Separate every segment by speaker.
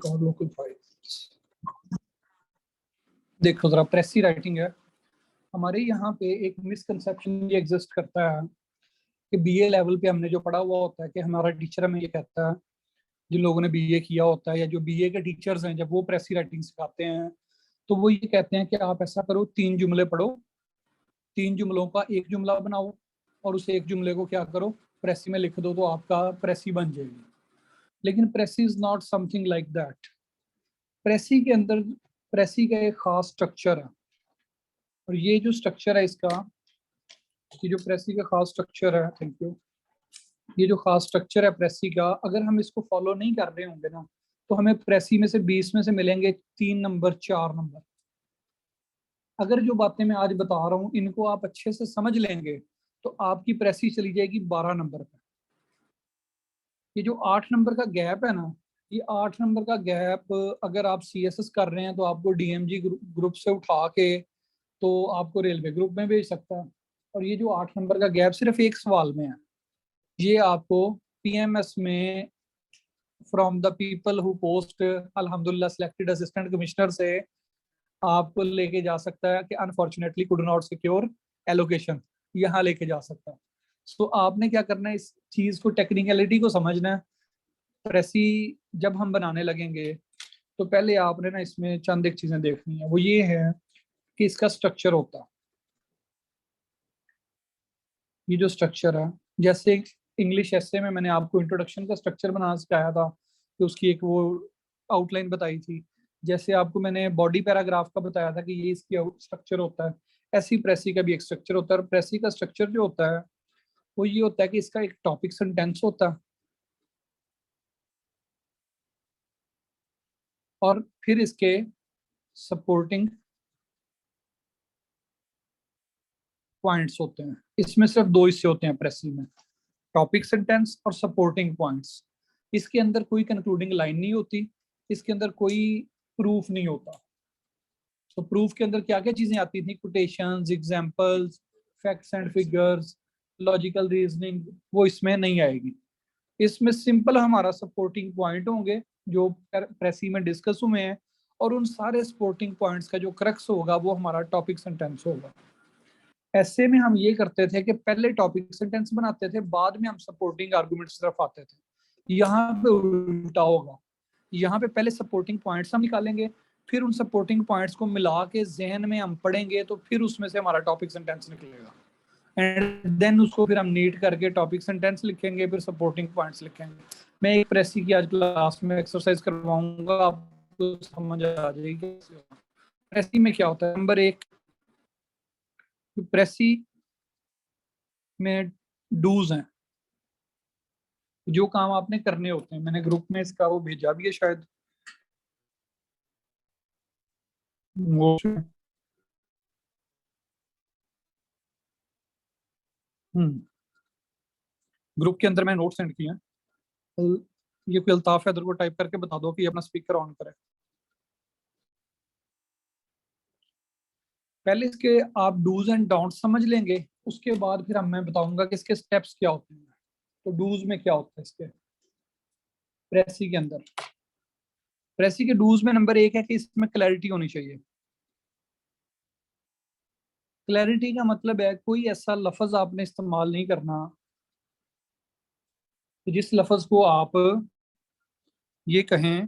Speaker 1: Local files. देखो जरा, प्रेसी writing है हमारे यहाँ पे एक मिसकंसेप्शन ये एग्जिस्ट करता है कि बीए लेवल पे हमने जो पढ़ा हुआ होता है कि हमारा टीचर हमें ये कहता है, जिन लोगों ने बीए किया होता है या जो बीए के टीचर्स हैं, जब वो प्रेसी राइटिंग सिखाते हैं तो वो ये कहते हैं कि आप ऐसा करो, 3 जुमले पढ़ो, 3 जुमलों का एक जुमला बनाओ और उस एक जुमले को क्या करो, प्रेसी में लिख दो तो आपका प्रेसी बन जाएगी। लेकिन precis is not something like that. Precis के अंदर प्रेसी का एक खास स्ट्रक्चर है, और ये जो स्ट्रक्चर है इसका, ये जो प्रेसी का खास स्ट्रक्चर है, थैंक यू, ये जो खास स्ट्रक्चर है प्रेसी का, अगर हम इसको फॉलो नहीं कर रहे होंगे ना तो हमें प्रेसी में से 20 में से मिलेंगे 3 नंबर, 4 नंबर। अगर जो बातें मैं आज बता रहा हूँ इनको आप अच्छे से समझ लेंगे तो आपकी प्रेसी चली जाएगी 12 नंबर पे। ये जो 8 नंबर का गैप है ना, ये 8 नंबर का गैप अगर आप सीएसएस कर रहे हैं तो आपको डीएमजी ग्रुप से उठा के तो आपको रेलवे ग्रुप में भेज सकता है। और ये जो 8 नंबर का गैप सिर्फ एक सवाल में है, ये आपको पीएमएस में from the people who post अल्हम्दुलिल्लाह सिलेक्टेड असिस्टेंट कमिश्नर से आपको लेके जा सकता है कि unfortunately could not secure allocation, यहाँ लेके जा सकता है। तो आपने क्या करना है, इस चीज को, टेक्निकलिटी को समझना है। प्रेसी जब हम बनाने लगेंगे तो पहले आपने ना इसमें चंद एक चीजें देखनी है, वो ये है कि इसका स्ट्रक्चर होता है। ये जो स्ट्रक्चर है, जैसे इंग्लिश एसे में मैंने आपको इंट्रोडक्शन का स्ट्रक्चर बनाना सिखाया था कि उसकी एक वो आउटलाइन बताई थी, जैसे आपको मैंने बॉडी पैराग्राफ का बताया था कि ये इसकी स्ट्रक्चर होता है, ऐसी प्रेसी का भी एक स्ट्रक्चर होता है। और प्रेसी का स्ट्रक्चर जो होता है वो ये होता है कि इसका एक टॉपिक सेंटेंस होता है और फिर इसके सपोर्टिंग पॉइंट्स होते हैं। इसमें सिर्फ 2 हिस्से होते हैं प्रेसी में, टॉपिक सेंटेंस और सपोर्टिंग पॉइंट्स। इसके अंदर कोई कंक्लूडिंग लाइन नहीं होती, इसके अंदर कोई प्रूफ नहीं होता। तो प्रूफ के अंदर क्या क्या चीजें आती थी, quotations, examples, facts and figures, logical reasoning, वो इसमें नहीं आएगी। इसमें सिंपल हमारा सपोर्टिंग पॉइंट होंगे जो प्रेसी में डिस्कस हुए हैं, और उन सारे सपोर्टिंग पॉइंट्स का जो क्रक्स होगा वो हमारा टॉपिक सेंटेंस होगा। ऐसे में हम ये करते थे कि पहले टॉपिक सेंटेंस बनाते थे, बाद में हम सपोर्टिंग आर्गुमेंट्स तरफ आते थे। यहाँ पे उल्टा होगा, यहाँ पे पहले सपोर्टिंग पॉइंट्स हम निकालेंगे, फिर उन सपोर्टिंग पॉइंट्स को मिला के जहन में हम पढ़ेंगे तो फिर उसमें से हमारा टॉपिक सेंटेंस निकलेगा, एंड देन उसको फिर हम नीट करके टॉपिक सेंटेंस लिखेंगे, फिर सपोर्टिंग पॉइंट्स लिखेंगे। मैं एक प्रेसी की आज क्लास में एक्सरसाइज करवाऊंगा, आपको समझ आ जाएगी प्रेसी में क्या होता है। नंबर 1, प्रेसी में डूज हैं, जो काम आपने करने होते हैं। मैंने ग्रुप में इसका वो भेजा भी है शायद, वो ग्रुप के अंदर मैं नोट सेंड किया। ये कोई अल्ताफ हैदर को टाइप करके बता दो कि अपना स्पीकर ऑन करे। पहले इसके आप डूज एंड डोंट समझ लेंगे, उसके बाद फिर मैं बताऊंगा कि इसके स्टेप्स क्या होते हैं। तो डूज में क्या होता है इसके प्रेसी के अंदर, प्रेसी के डूज में नंबर 1 है कि इसमें क्लैरिटी होनी चाहिए। क्लैरिटी का मतलब है कोई ऐसा लफ्ज आपने इस्तेमाल नहीं करना कि जिस लफ्ज को आप ये कहें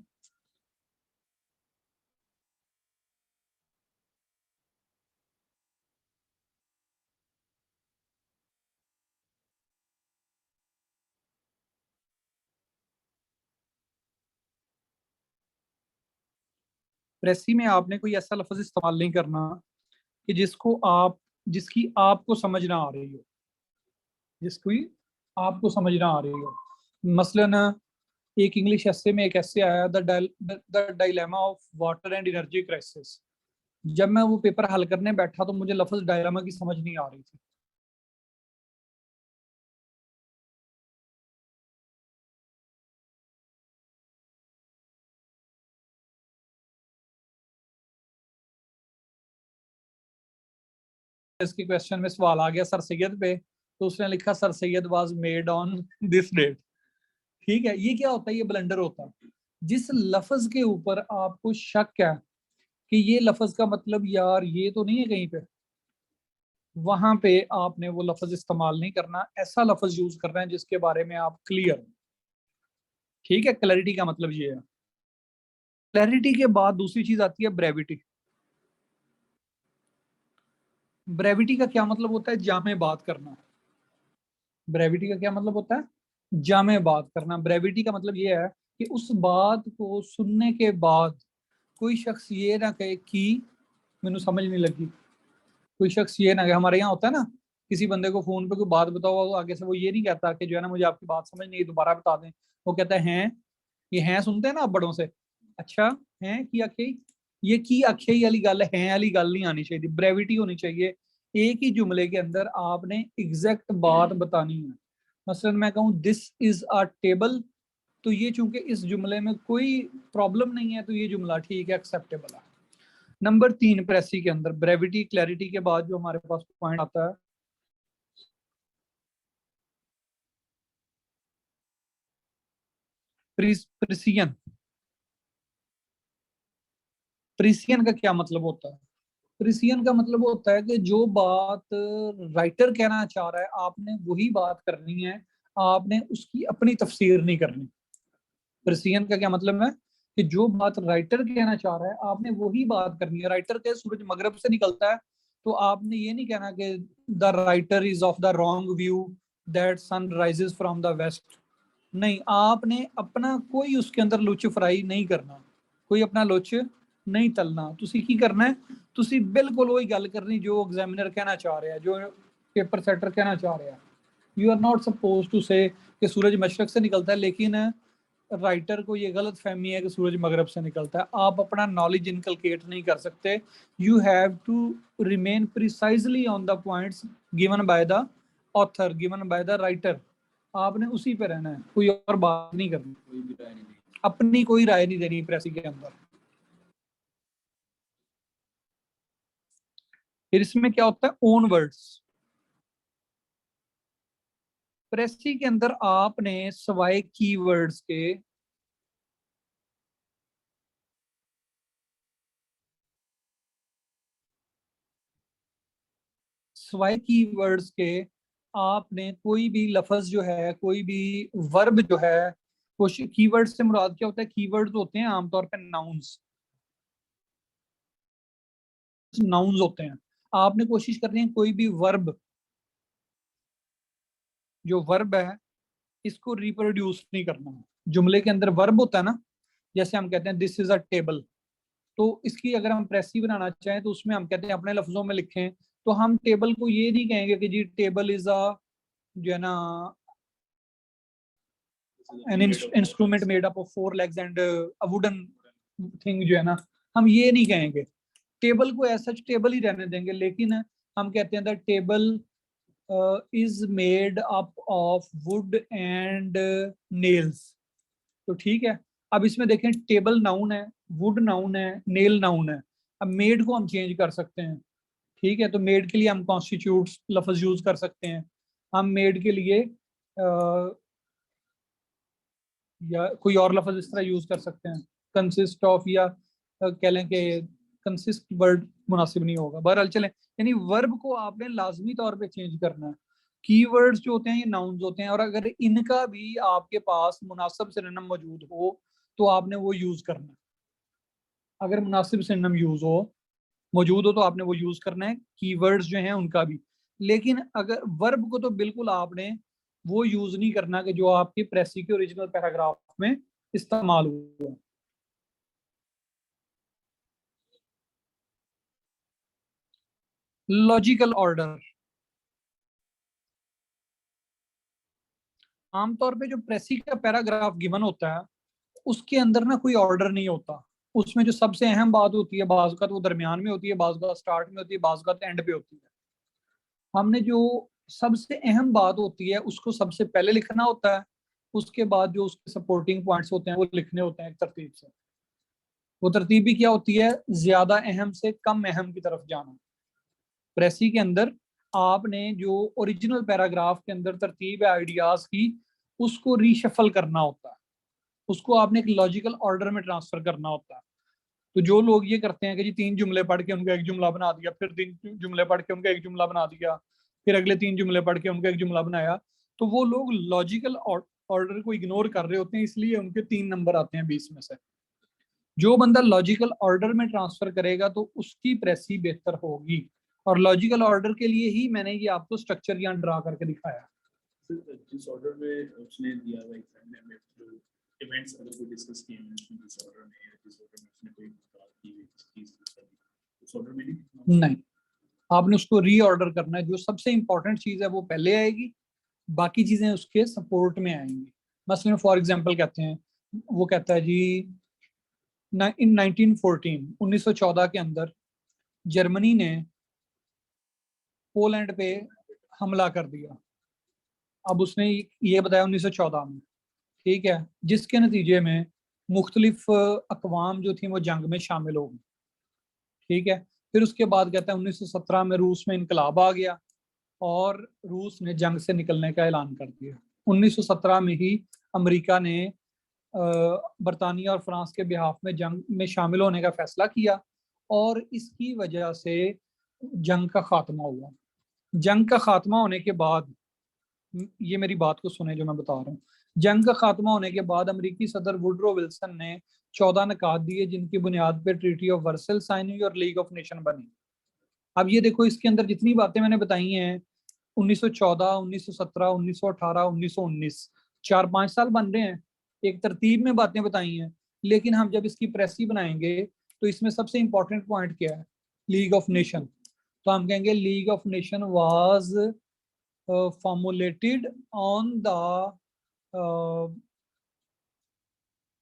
Speaker 1: प्रेसी में आपने कोई ऐसा लफ्ज इस्तेमाल नहीं करना कि जिसको आप, जिसकी आपको समझ ना आ रही हो, जिसकी आपको समझ ना आ रही हो। मसलन एक इंग्लिश एसे में एक ऐसे आया, the dilemma of water and energy crisis. जब मैं वो पेपर हल करने बैठा तो मुझे लफ्ज डायलेमा की समझ नहीं आ रही थी। इसके क्वेश्चन में सवाल आ गया सर सैयद पे, तो उसने लिखा sir Syed was made on this date. ठीक है, ये क्या होता है, ये ब्लंडर होता है। जिस लफ्ज के ऊपर आपको शक है कि ये लफ्ज का मतलब यार ये तो नहीं है कहीं पे, वहां पे आपने वो लफ्ज इस्तेमाल नहीं करना, ऐसा लफ्ज यूज करना है जिसके बारे में आप क्लियर हो। ठीक है, क्लैरिटी का मतलब ये है। क्लैरिटी के बाद दूसरी चीज आती है ब्रेविटी। ब्रेविटी का क्या मतलब होता है? जामे बात करना। ब्रेविटी का क्या मतलब होता है? जामे बात करना। ब्रेविटी का मतलब ये है कि उस बात को सुनने के बाद कोई शख्स ये ना कहे कि मैनू समझ नहीं लगी। कोई शख्स ये ना कहे, हमारे यहाँ होता है ना, किसी बंदे को फोन पे कोई बात बताओ, आगे से वो ये नहीं कहता कि जो है ना मुझे आपकी बात समझ नहीं आई, दोबारा बता दें। वो कहता है हैं, ये हैं सुनते हैं ना आप बड़ों से, अच्छा हैं की आखे, ये की आखे वाली गल, हैं वाली गल नहीं आनी चाहिए, ब्रेविटी होनी चाहिए। एक ही जुमले के अंदर आपने एग्जैक्ट बात बतानी है। मसलन मैं कहूँ दिस इज अ टेबल, तो ये चूंकि इस जुमले में कोई प्रॉब्लम नहीं है, तो ये जुमला ठीक है, एक्सेप्टेबल है। नंबर 3, प्रेसी के अंदर ब्रेविटी क्लैरिटी के बाद जो हमारे पास पॉइंट आता है, प्रिसियन। प्रिसियन का क्या मतलब होता है? प्रिसियन का मतलब होता है कि जो बात राइटर कहना चाह रहा है आपने वही बात करनी है, आपने उसकी अपनी तफसीर नहीं करनी। प्रिसियन का क्या मतलब है कि जो बात राइटर कहना चाह रहा है आपने वही बात करनी है। राइटर के सूरज मगरब से निकलता है, तो आपने ये नहीं कहना कि the writer is of the wrong view that sun rises from the west. नहीं, आपने अपना कोई उसके अंदर लुच फ्राई नहीं करना, कोई अपना लुच नहीं तलना। तुसी की करना है, तुसी बिल्कुल वही गल करनी जो एग्जामिनर कहना चाह रहा है, जो पेपर सेटर कहना चाह रहा है। You are not suppose to say कि सूरज मशरक से निकलता है, लेकिन राइटर को ये गलत फहमी है कि सूरज मगरब से निकलता है। आप अपना नॉलेज इनकलकेट नहीं कर सकते। You have to remain precisely on the points given by the author, given by the writer. आपने उसी पे रहना है, कोई और बात नहीं करनी, अपनी कोई राय नहीं देनी प्रेसी के अंदर। फिर इसमें क्या होता है? Own words. प्रेसी के अंदर आपने सवाए कीवर्ड्स के, सवाए कीवर्ड्स के आपने कोई भी लफ्ज जो है, कोई भी वर्ब जो है, कीवर्ड से मुराद क्या होता है? कीवर्ड्स होते हैं आमतौर पर नाउन्स, नाउन्स होते हैं। आपने कोशिश करनी है कोई भी वर्ब, जो वर्ब है इसको रिप्रोड्यूस नहीं करना। जुमले के अंदर वर्ब होता है ना, जैसे हम कहते हैं दिस इज अ टेबल, तो इसकी अगर हम प्रेसी बनाना चाहें तो उसमें हम कहते हैं अपने लफ्जों में लिखें, तो हम टेबल को ये नहीं कहेंगे कि जी टेबल इज अ, जो है ना, an instrument made up of 4 legs and a wooden thing, जो है ना, हम ये नहीं कहेंगे। टेबल को ऐसा टेबल ही रहने देंगे, लेकिन हम कहते हैं the table is made up of would and nails. तो ठीक है, अब इसमें देखें टेबल नाउन है, वुड नाउन है, नेल नाउन है। अब मेड को हम चेंज कर सकते हैं। ठीक है, तो मेड के लिए हम कॉन्स्टिट्यूट्स लफ्ज यूज कर सकते हैं। हम मेड के लिए या कोई और लफ्ज इस तरह यूज कर सकते हैं, कंसिस्ट ऑफ, या कह लें कि कंसिस्ट वर्ड मुनासिब नहीं होगा, बहरहाल चलें। यानी वर्ब को आपने लाजमी तौर पे चेंज करना है। कीवर्ड्स जो होते हैं ये नाउन्स होते हैं, और अगर इनका भी आपके पास मुनासिब सिनोनिम मौजूद हो तो आपने वो यूज करना है। अगर मुनासिब सिनोनिम यूज हो, मौजूद हो, तो आपने वो यूज करना है, कीवर्ड्स जो हैं उनका भी। लेकिन अगर वर्ब को तो बिल्कुल आपने वो यूज नहीं करना कि जो आपकी प्रेसी के ओरिजिनल पैराग्राफ में इस्तेमाल हुआ है। लॉजिकल ऑर्डर, आमतौर पे जो प्रेसी का पैराग्राफ गिवन होता है उसके अंदर ना कोई ऑर्डर नहीं होता। उसमें जो सबसे अहम बात होती है बाज़ औक़ात वो दरमियान में होती है, बाज़ औक़ात स्टार्ट में होती है, बाज़ औक़ात एंड पे होती है। हमने जो सबसे अहम बात होती है उसको सबसे पहले लिखना होता है, उसके बाद जो उसके सपोर्टिंग पॉइंट्स होते हैं वो लिखने होते हैं एक तरतीब से। वो तरतीब भी क्या होती है? ज्यादा अहम से कम अहम की तरफ जाना। प्रेसी के अंदर आपने जो ओरिजिनल पैराग्राफ के अंदर तरतीब है आइडियाज की, उसको रीशफल करना होता है। उसको आपने एक लॉजिकल ऑर्डर में ट्रांसफर करना होता है। तो जो लोग ये करते हैं कि जी 3 जुमले पढ़ के उनका एक जुमला बना दिया, फिर 3 जुमले पढ़ के उनका एक जुमला बना दिया, फिर अगले 3 जुमले पढ़ के उनका एक जुमला बनाया, तो वो लोग लॉजिकल ऑर्डर को इग्नोर कर रहे होते हैं, इसलिए उनके 3 नंबर आते हैं 20 में से। जो बंदा लॉजिकल ऑर्डर में ट्रांसफर करेगा तो उसकी प्रेसी बेहतर होगी, और लॉजिकल ऑर्डर के लिए ही मैंने ये आपको स्ट्रक्चर यहाँ ड्रा करके दिखाया।
Speaker 2: जिस ऑर्डर में उसने दिया हुआ एग्जाम में हमें जो इवेंट्स अगर कोई डिस्कस किए हैं जिस ऑर्डर में या जिस ऑर्डर में उसने कोई बात की हुई चीज उस ऑर्डर में
Speaker 1: नहीं, आपने उसको रीऑर्डर करना है। जो सबसे इंपॉर्टेंट चीज है वो पहले आएगी, बाकी चीजें उसके सपोर्ट में आएंगी। मसलन फॉर एग्जांपल कहते हैं, वो कहता है जी इन 1914 के अंदर जर्मनी ने पोलैंड पे हमला कर दिया। अब उसने ये बताया 1914 में, ठीक है, जिसके नतीजे में मुख्तलिफ अकवाम जो थी वो जंग में शामिल हो गई, ठीक है। फिर उसके बाद कहता है 1917 में रूस में इनकलाब आ गया और रूस ने जंग से निकलने का ऐलान कर दिया। 1917 में ही अमेरिका ने बरतानिया और फ्रांस के बिहाफ में जंग में शामिल होने का फैसला किया, और इसकी वजह से जंग का खात्मा हुआ। जंग का खात्मा होने के बाद, ये मेरी बात को सुने जो मैं बता रहा हूँ, जंग का खात्मा होने के बाद अमेरिकी सदर वुडरो विल्सन ने 14 निकात दिए, जिनकी बुनियाद पर ट्रीटी ऑफ वर्सल साइन हुई और लीग ऑफ नेशन बनी। अब ये देखो, इसके अंदर जितनी बातें मैंने बताई हैं 1914, 1917, 1918, 1919, 4-5 साल बन रहे हैं, एक तरतीब में बातें बताई हैं। लेकिन हम जब इसकी प्रेसी बनाएंगे तो इसमें सबसे इंपॉर्टेंट पॉइंट क्या है? League of nation. तो हम कहेंगे league of nation was formulated on the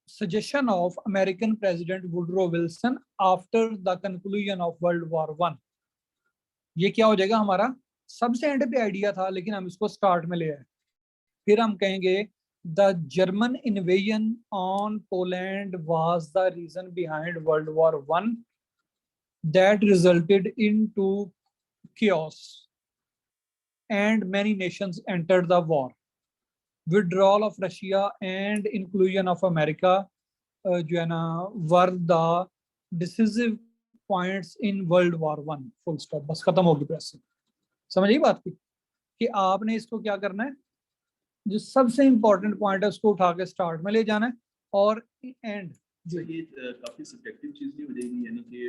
Speaker 1: suggestion of American President Woodrow Wilson after the conclusion of World War I। ये क्या हो जाएगा? हमारा सबसे एंड पे आइडिया था, लेकिन हम इसको स्टार्ट में ले आए। फिर हम कहेंगे the German invasion on Poland was the reason behind World War One that resulted into chaos and many nations entered the war. Withdrawal of Russia and inclusion of America जो है ना were the decisive points in World War One। Full stop, बस खत्म होगी press. समझिए बात की कि आपने इसको क्या करना है, जो सबसे इंपॉर्टेंट पॉइंट है उसको उठा के स्टार्ट में ले जाना है, और एंड
Speaker 2: ये काफी सब्जेक्टिव चीज नहीं हो जाएगी, यानी कि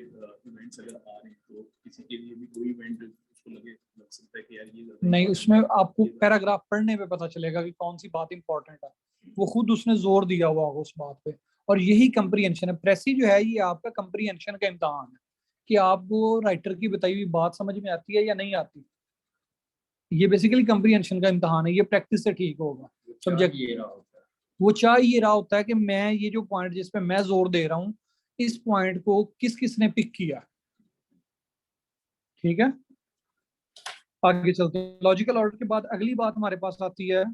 Speaker 2: इवेंट्स अगर आ रहे हैं तो किसी के लिए भी कोई इवेंट उसको लग सकता है कि यार ये
Speaker 1: नहीं, उसमें आपको पैराग्राफ पढ़ने पे पता चलेगा कि कौन सी बात इंपॉर्टेंट है। वो खुद उसने जोर दिया हुआ होगा उस बात पे, और यही कंप्रीहेंशन है। प्रेसी जो है ये आपका कंप्रीहेंशन का इम्तहान है कि आपको राइटर की बताई हुई बात समझ में आती है या नहीं आती। ये बेसिकली कंप्रीहेंशन का इम्तहान है, ये प्रैक्टिस से ठीक होगा। सब्जेक्ट वो चाह ये रहा होता है कि मैं ये जो पॉइंट जिस पे मैं जोर दे रहा हूँ, इस पॉइंट को किस किसने पिक किया, ठीक है। आगे चलते हैं। लॉजिकल ऑर्डर के बाद अगली बात हमारे पास आती है,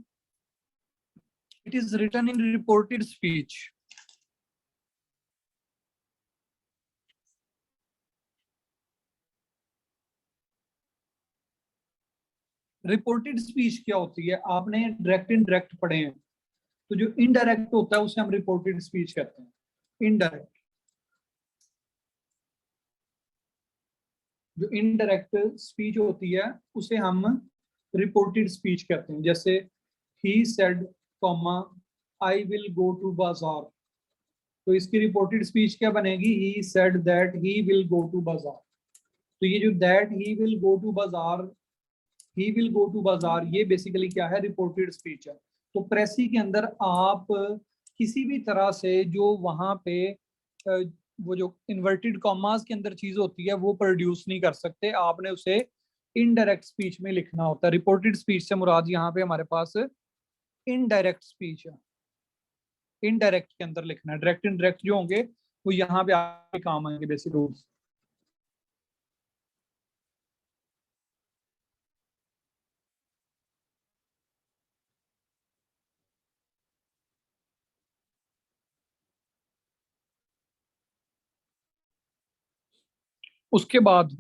Speaker 1: it is written in reported speech. Reported speech क्या होती है? आपने डायरेक्ट इनडायरेक्ट पढ़े हैं, तो जो इनडायरेक्ट होता है उसे हम रिपोर्टेड स्पीच कहते हैं। इनडायरेक्ट, जो इनडायरेक्ट स्पीच होती है उसे हम रिपोर्टेड स्पीच कहते हैं। जैसे he said comma I will go to बाजार, तो इसकी रिपोर्टेड स्पीच क्या बनेगी? He said that he will go to बाजार। तो ये जो that he will go to बाजार, ही विल गो टू बाजार, ये बेसिकली क्या है? रिपोर्टेड स्पीच है। तो प्रेसी के अंदर आप किसी भी तरह से जो वहां पे वो जो इन्वर्टेड कॉमास के अंदर चीज होती है वो प्रोड्यूस नहीं कर सकते, आपने उसे इनडायरेक्ट स्पीच में लिखना होता है। रिपोर्टेड स्पीच से मुराद यहाँ पे हमारे पास इनडायरेक्ट स्पीच है, इनडायरेक्ट के अंदर लिखना है। डायरेक्ट इनडायरेक्ट जो होंगे वो यहाँ पे आपके काम आएंगे, बेसिक रूल्स। उसके बाद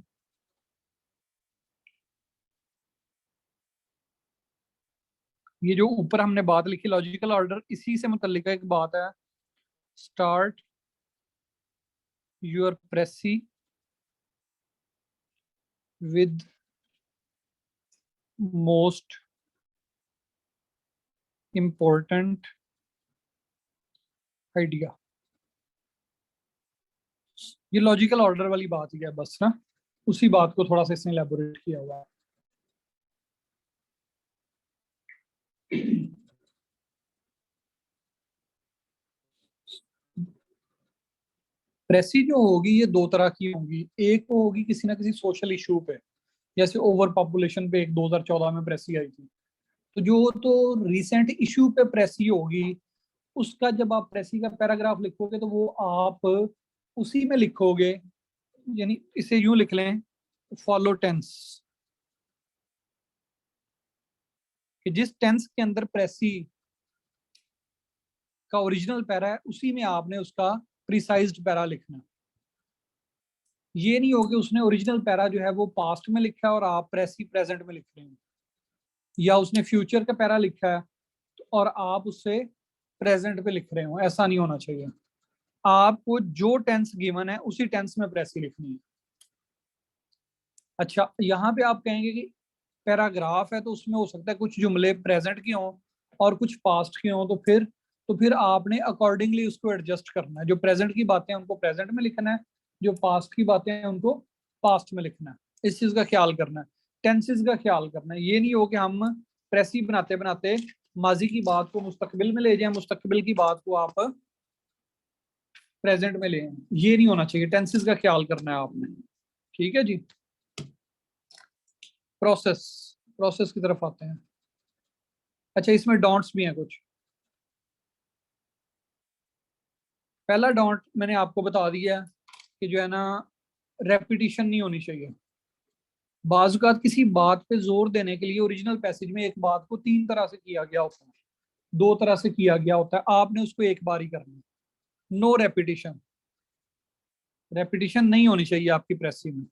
Speaker 1: ये जो ऊपर हमने बात लिखी लॉजिकल ऑर्डर, इसी से मुतल्लिक एक बात है start your Pressy with most important idea। ये लॉजिकल ऑर्डर वाली बात ही है बस ना, उसी बात को थोड़ा सा इसने इलैबोरेट किया हुआ है। प्रेसी जो होगी ये दो तरह की होगी, एक वो होगी किसी ना किसी सोशल इशू पे, जैसे ओवर पॉपुलेशन पे एक 2014 में प्रेसी आई थी, तो जो तो रिसेंट इशू पे प्रेसी होगी उसका जब आप प्रेसी का पैराग्राफ लिखोगे तो वो आप उसी में लिखोगे, यानी इसे यूं लिख लें फॉलो टेंस, कि जिस टेंस के अंदर प्रेसी का ओरिजिनल पैरा है उसी में आपने उसका प्रिसाइज्ड पैरा लिखना। ये नहीं हो कि उसने ओरिजिनल पैरा जो है वो पास्ट में लिखा है और आप प्रेसी प्रेजेंट में लिख रहे हैं, या उसने फ्यूचर का पैरा लिखा है और आप उससे प्रेजेंट पे लिख रहे हो, ऐसा नहीं होना चाहिए। आपको जो टेंस गिवन है उसी टेंस में प्रेसी लिखनी है। अच्छा, यहाँ पे आप कहेंगे कि पैराग्राफ है तो उसमें हो सकता है कुछ जुमले प्रेजेंट के हों और कुछ पास्ट के हों, तो फिर आपने अकॉर्डिंगली उसको एडजस्ट करना है। जो प्रेजेंट की बातें हैं उनको प्रेजेंट में लिखना है, जो पास्ट की बातें हैं उनको पास्ट में लिखना है। इस चीज का ख्याल करना है, टेंसेस का ख्याल करना है। ये नहीं हो कि हम प्रेसी बनाते बनाते माजी की बात को मुस्तकबिल में ले जाएं, मुस्तकबिल की बात को आप प्रेजेंट में ले आएं। ये नहीं होना चाहिए, टेंसेस का ख्याल करना है आपने। ठीक है जी। प्रोसेस की तरफ आते हैं। अच्छा, इसमें डॉन्ट्स भी हैं कुछ। पहला डॉन्ट मैंने आपको बता दिया कि जो है ना, रेपिटिशन नहीं होनी चाहिए। बाज़-औक़ात किसी बात पे जोर देने के लिए ओरिजिनल पैसेज में एक बात को तीन तरह से किया गया होता है, दो तरह से किया गया होता है, आपने उसको एक बार ही करना है। नो रेपिटिशन, रेपिटिशन नहीं होनी चाहिए आपकी प्रेसी में।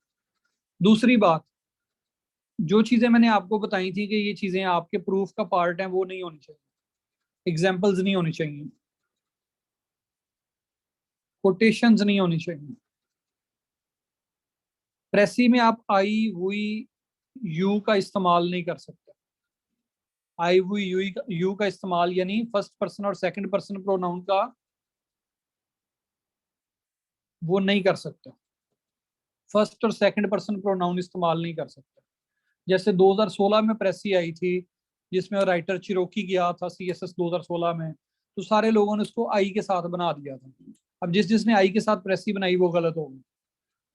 Speaker 1: दूसरी बात, जो चीजें मैंने आपको बताई थी कि ये चीजें आपके प्रूफ का पार्ट हैं, वो नहीं होनी चाहिए। एग्जाम्पल्स नहीं होनी चाहिए, कोटेशंस नहीं होनी चाहिए। प्रेसी में आप आई हुई यू का इस्तेमाल नहीं कर सकते। आई हुई यू का इस्तेमाल यानी फर्स्ट पर्सन और सेकंड पर्सन प्रोनाउन का वो नहीं कर सकते। फर्स्ट और सेकंड पर्सन प्रोनाउन इस्तेमाल नहीं कर सकते। जैसे 2016 में प्रेसी आई थी जिसमें राइटर चिरोकी गया था CSS 2016 में, तो सारे लोगों ने उसको आई के साथ बना दिया था। अब जिसने आई के साथ प्रेसी बनाई वो गलत होगी।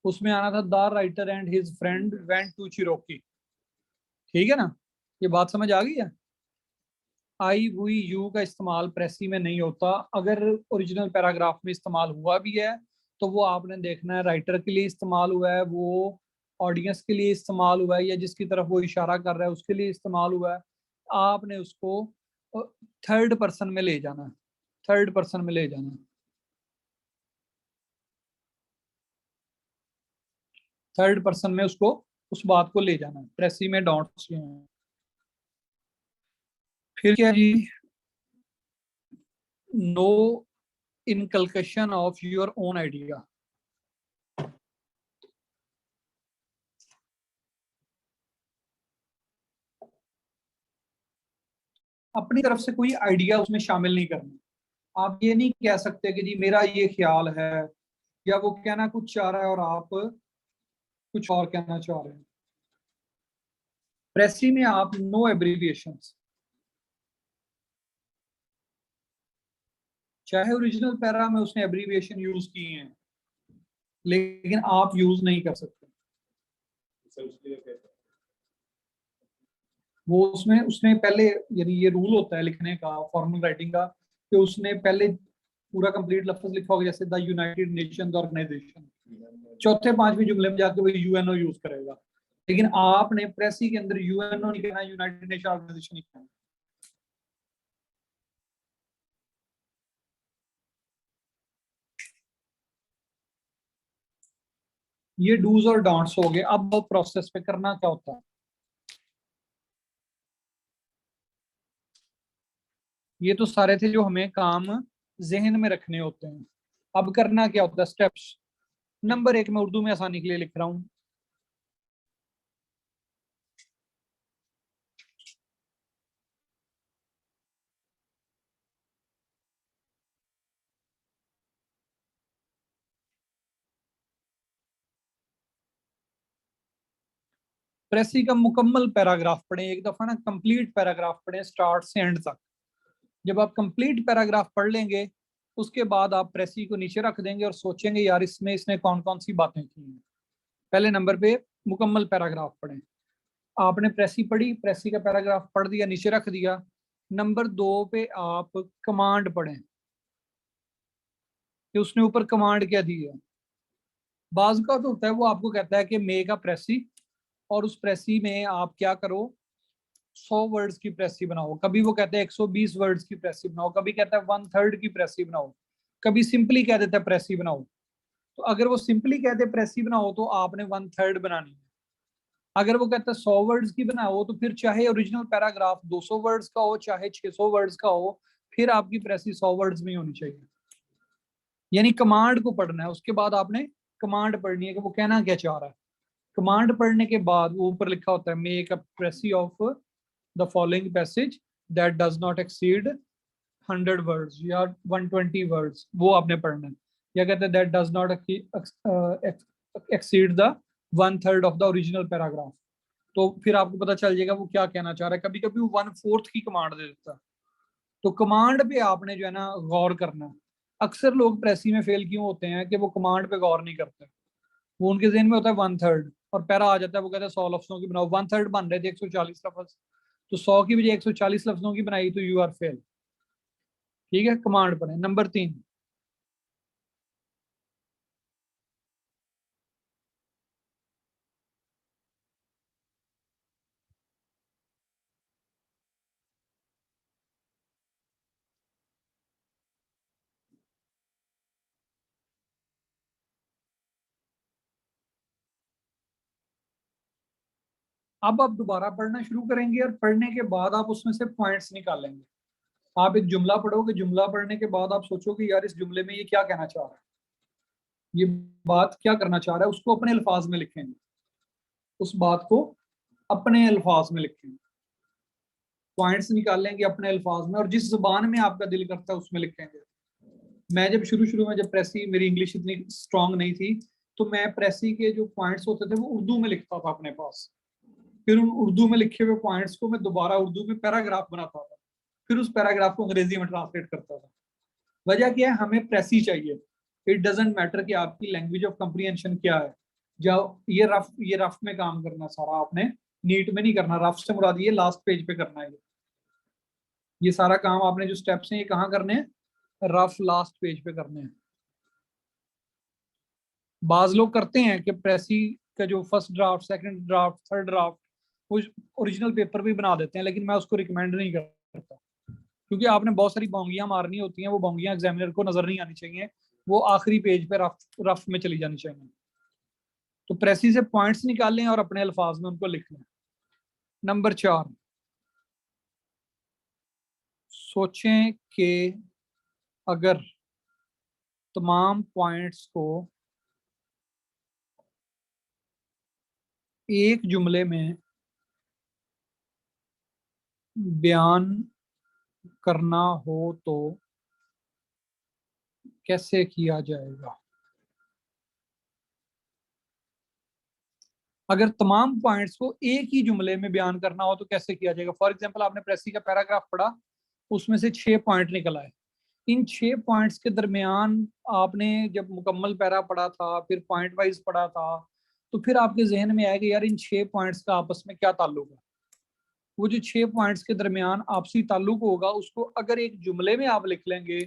Speaker 1: उसमें आना था the writer and his friend went to Cherokee. ठीक है ना, ये बात समझ आ गई है। आई हुई यू का इस्तेमाल प्रेसी में नहीं होता। अगर ओरिजिनल पैराग्राफ में इस्तेमाल हुआ भी है तो वो आपने देखना है राइटर के लिए इस्तेमाल हुआ है, वो ऑडियंस के लिए इस्तेमाल हुआ है, या जिसकी तरफ वो इशारा कर रहा है उसके लिए इस्तेमाल हुआ है। आपने उसको थर्ड पर्सन में ले जाना है, थर्ड पर्सन में ले जाना है, थर्ड पर्सन में उसको उस बात को ले जाना है। प्रेसी में डॉट्स हैं। फिर क्या जी, no inculcation of your own idea. अपनी तरफ से कोई आइडिया उसमें शामिल नहीं करना। आप ये नहीं कह सकते कि जी मेरा ये ख्याल है, या वो कहना कुछ चाह रहा है और आप कुछ और कहना चाह रहे हैं। प्रेसी में आप नो एब्रीविएशंस, चाहे ओरिजिनल पैरा में उसने एब्रीविएशन यूज किए हैं लेकिन आप यूज नहीं कर सकते। वो उसमें उसने पहले, यानी ये रूल होता है लिखने का, फॉर्मल राइटिंग का, कि उसने पहले पूरा कंप्लीट लफ्ज लिखा होगा, जैसे द यूनाइटेड नेशंस ऑर्गेनाइजेशन, चौथे पांचवें जुमले में जाके वो यूएनओ यूज करेगा। लेकिन आपने प्रेसी के अंदर यूएनओ नहीं कहना, यूनाइटेड नेशन ऑर्गेनाइजेशन नहीं कहना। ये डूज और डोंट्स हो गए। अब प्रोसेस पे करना क्या होता है, ये तो सारे थे जो हमें काम जहन में रखने होते हैं। अब करना क्या होता है, स्टेप्स। नंबर 1 मैं उर्दू में आसानी के लिए लिख रहा हूं। प्रेसी का मुकम्मल पैराग्राफ पढ़ें एक दफा ना, कंप्लीट पैराग्राफ पढ़ें स्टार्ट से एंड तक। जब आप कंप्लीट पैराग्राफ पढ़ लेंगे उसके बाद आप प्रेसी को नीचे रख देंगे और सोचेंगे यार इसमें इसने कौन कौन सी बातें की हैं। पहले नंबर पे मुकम्मल पैराग्राफ पढ़ें। आपने प्रेसी पढ़ी, प्रेसी का पैराग्राफ पढ़ दिया, नीचे रख दिया। नंबर 2 पे आप कमांड पढ़ें कि उसने ऊपर कमांड क्या दी है। बाज का तो होता है वो आपको कहता है कि मेक अ प्रेसी, और उस प्रेसी में आप क्या करो, 100 वर्ड्स की प्रेसी बनाओ। कभी वो कहते हैं 120 वर्ड्स की प्रेसी बनाओ, कभी कहता है 1/3 की प्रेसी बनाओ, कभी सिंपली कह देता है प्रेसी बनाओ। तो अगर वो सिंपली कहते हैं प्रेसी बनाओ तो आपने 1/3 बनानी है। अगर वो कहता है 100 वर्ड्स की बनाओ तो फिर चाहे ओरिजिनल पैराग्राफ 200 वर्ड्स का हो चाहे 600 वर्ड्स का हो, फिर आपकी प्रेसी 100 वर्ड्स में होनी चाहिए। यानी कमांड को पढ़ना है, उसके बाद आपने कमांड पढ़नी है कि वो कहना क्या चाह रहा है। कमांड पढ़ने के बाद वो ऊपर लिखा होता है make a precis of the following passage that does not exceed 100 words या 120 वर्ड्स, वो आपने पढ़ना है। या कहते हैं that does not exceed the 1/3 of the original paragraph. तो फिर आपको पता चल जाएगा वो क्या कहना चाह रहा है। कभी कभी वो 1/4 की कमांड दे देता है, तो कमांड पे आपने जो है ना गौर करना है। अक्सर लोग प्रेसी में फेल क्यों होते हैं कि वो कमांड पे गौर नहीं करते। वो उनके जहन में होता है 1/3 और पैरा आ जाता है, वो कहते हैं 100 लफ्जों की बनाओ। 1/3 बन रहे थे 140 लफ्ज, तो 100 की बजाय 140 लफ्जों की बनाई तो यू आर फेल। ठीक है, कमांड पढ़े। नंबर 3, अब आप दोबारा पढ़ना शुरू करेंगे और पढ़ने के बाद आप उसमें से पॉइंट्स निकालेंगे। आप एक जुमला पढ़ोगे, जुमला पढ़ने के बाद आप सोचोगे यार इस जुमले में ये क्या कहना चाह रहा है, ये बात क्या करना चाह रहा है, उसको अपने अल्फाज में लिखेंगे। उस बात को अपने अल्फाज में लिखेंगे, पॉइंट्स निकालेंगे अपने अल्फाज में, और जिस जुबान में आपका दिल करता है उसमें लिखेंगे। मैं जब शुरू शुरू में, जब प्रेसी, मेरी इंग्लिश इतनी स्ट्रांग नहीं थी, तो मैं प्रेसी के जो पॉइंट्स होते थे वो उर्दू में लिखता था अपने पास। फिर उन उर्दू में लिखे हुए पॉइंट्स को मैं दोबारा उर्दू में पैराग्राफ बनाता था, फिर उस पैराग्राफ को अंग्रेजी में ट्रांसलेट करता था। वजह क्या है, हमें प्रेसी चाहिए। इट डजेंट मैटर कि आपकी लैंग्वेज ऑफ कम्प्रीहेंशन क्या है। जाओ ये रफ में काम करना सारा आपने, नीट में नहीं करना। रफ से मुराद ये लास्ट पेज पे करना है। ये सारा काम आपने जो स्टेप्स हैं ये कहाँ करने हैं, रफ लास्ट पेज पे करने हैं। बाज लोग करते हैं कि प्रेसी का जो first draft, second draft, third draft वो ओरिजिनल पेपर भी बना देते हैं, लेकिन मैं उसको रिकमेंड नहीं करता, क्योंकि आपने बहुत सारी बोंगियां मारनी होती हैं। वो बोंगियां एग्जामिनर को नजर नहीं आनी चाहिए, वो आखिरी पेज पे रफ रफ में चली जानी चाहिए। तो प्रेसी से पॉइंट्स निकाल लें और अपने अल्फाज में उनको लिख लें। नंबर 4, सोचें कि अगर तमाम पॉइंट्स को एक जुमले में बयान करना हो तो कैसे किया जाएगा। अगर तमाम पॉइंट्स को एक ही जुमले में बयान करना हो तो कैसे किया जाएगा। फॉर एग्जांपल आपने प्रेसी का पैराग्राफ पढ़ा, उसमें से 6 पॉइंट निकल आए। इन 6 पॉइंट्स के दरमियान आपने जब मुकम्मल पैरा पढ़ा था, फिर पॉइंट वाइज पढ़ा था, तो फिर आपके जहन में आएगा यार इन 6 पॉइंट्स का आपस में क्या ताल्लुक है। वो जो 6 पॉइंट्स के दरमियान आपसी ताल्लुक होगा उसको अगर एक जुमले में आप लिख लेंगे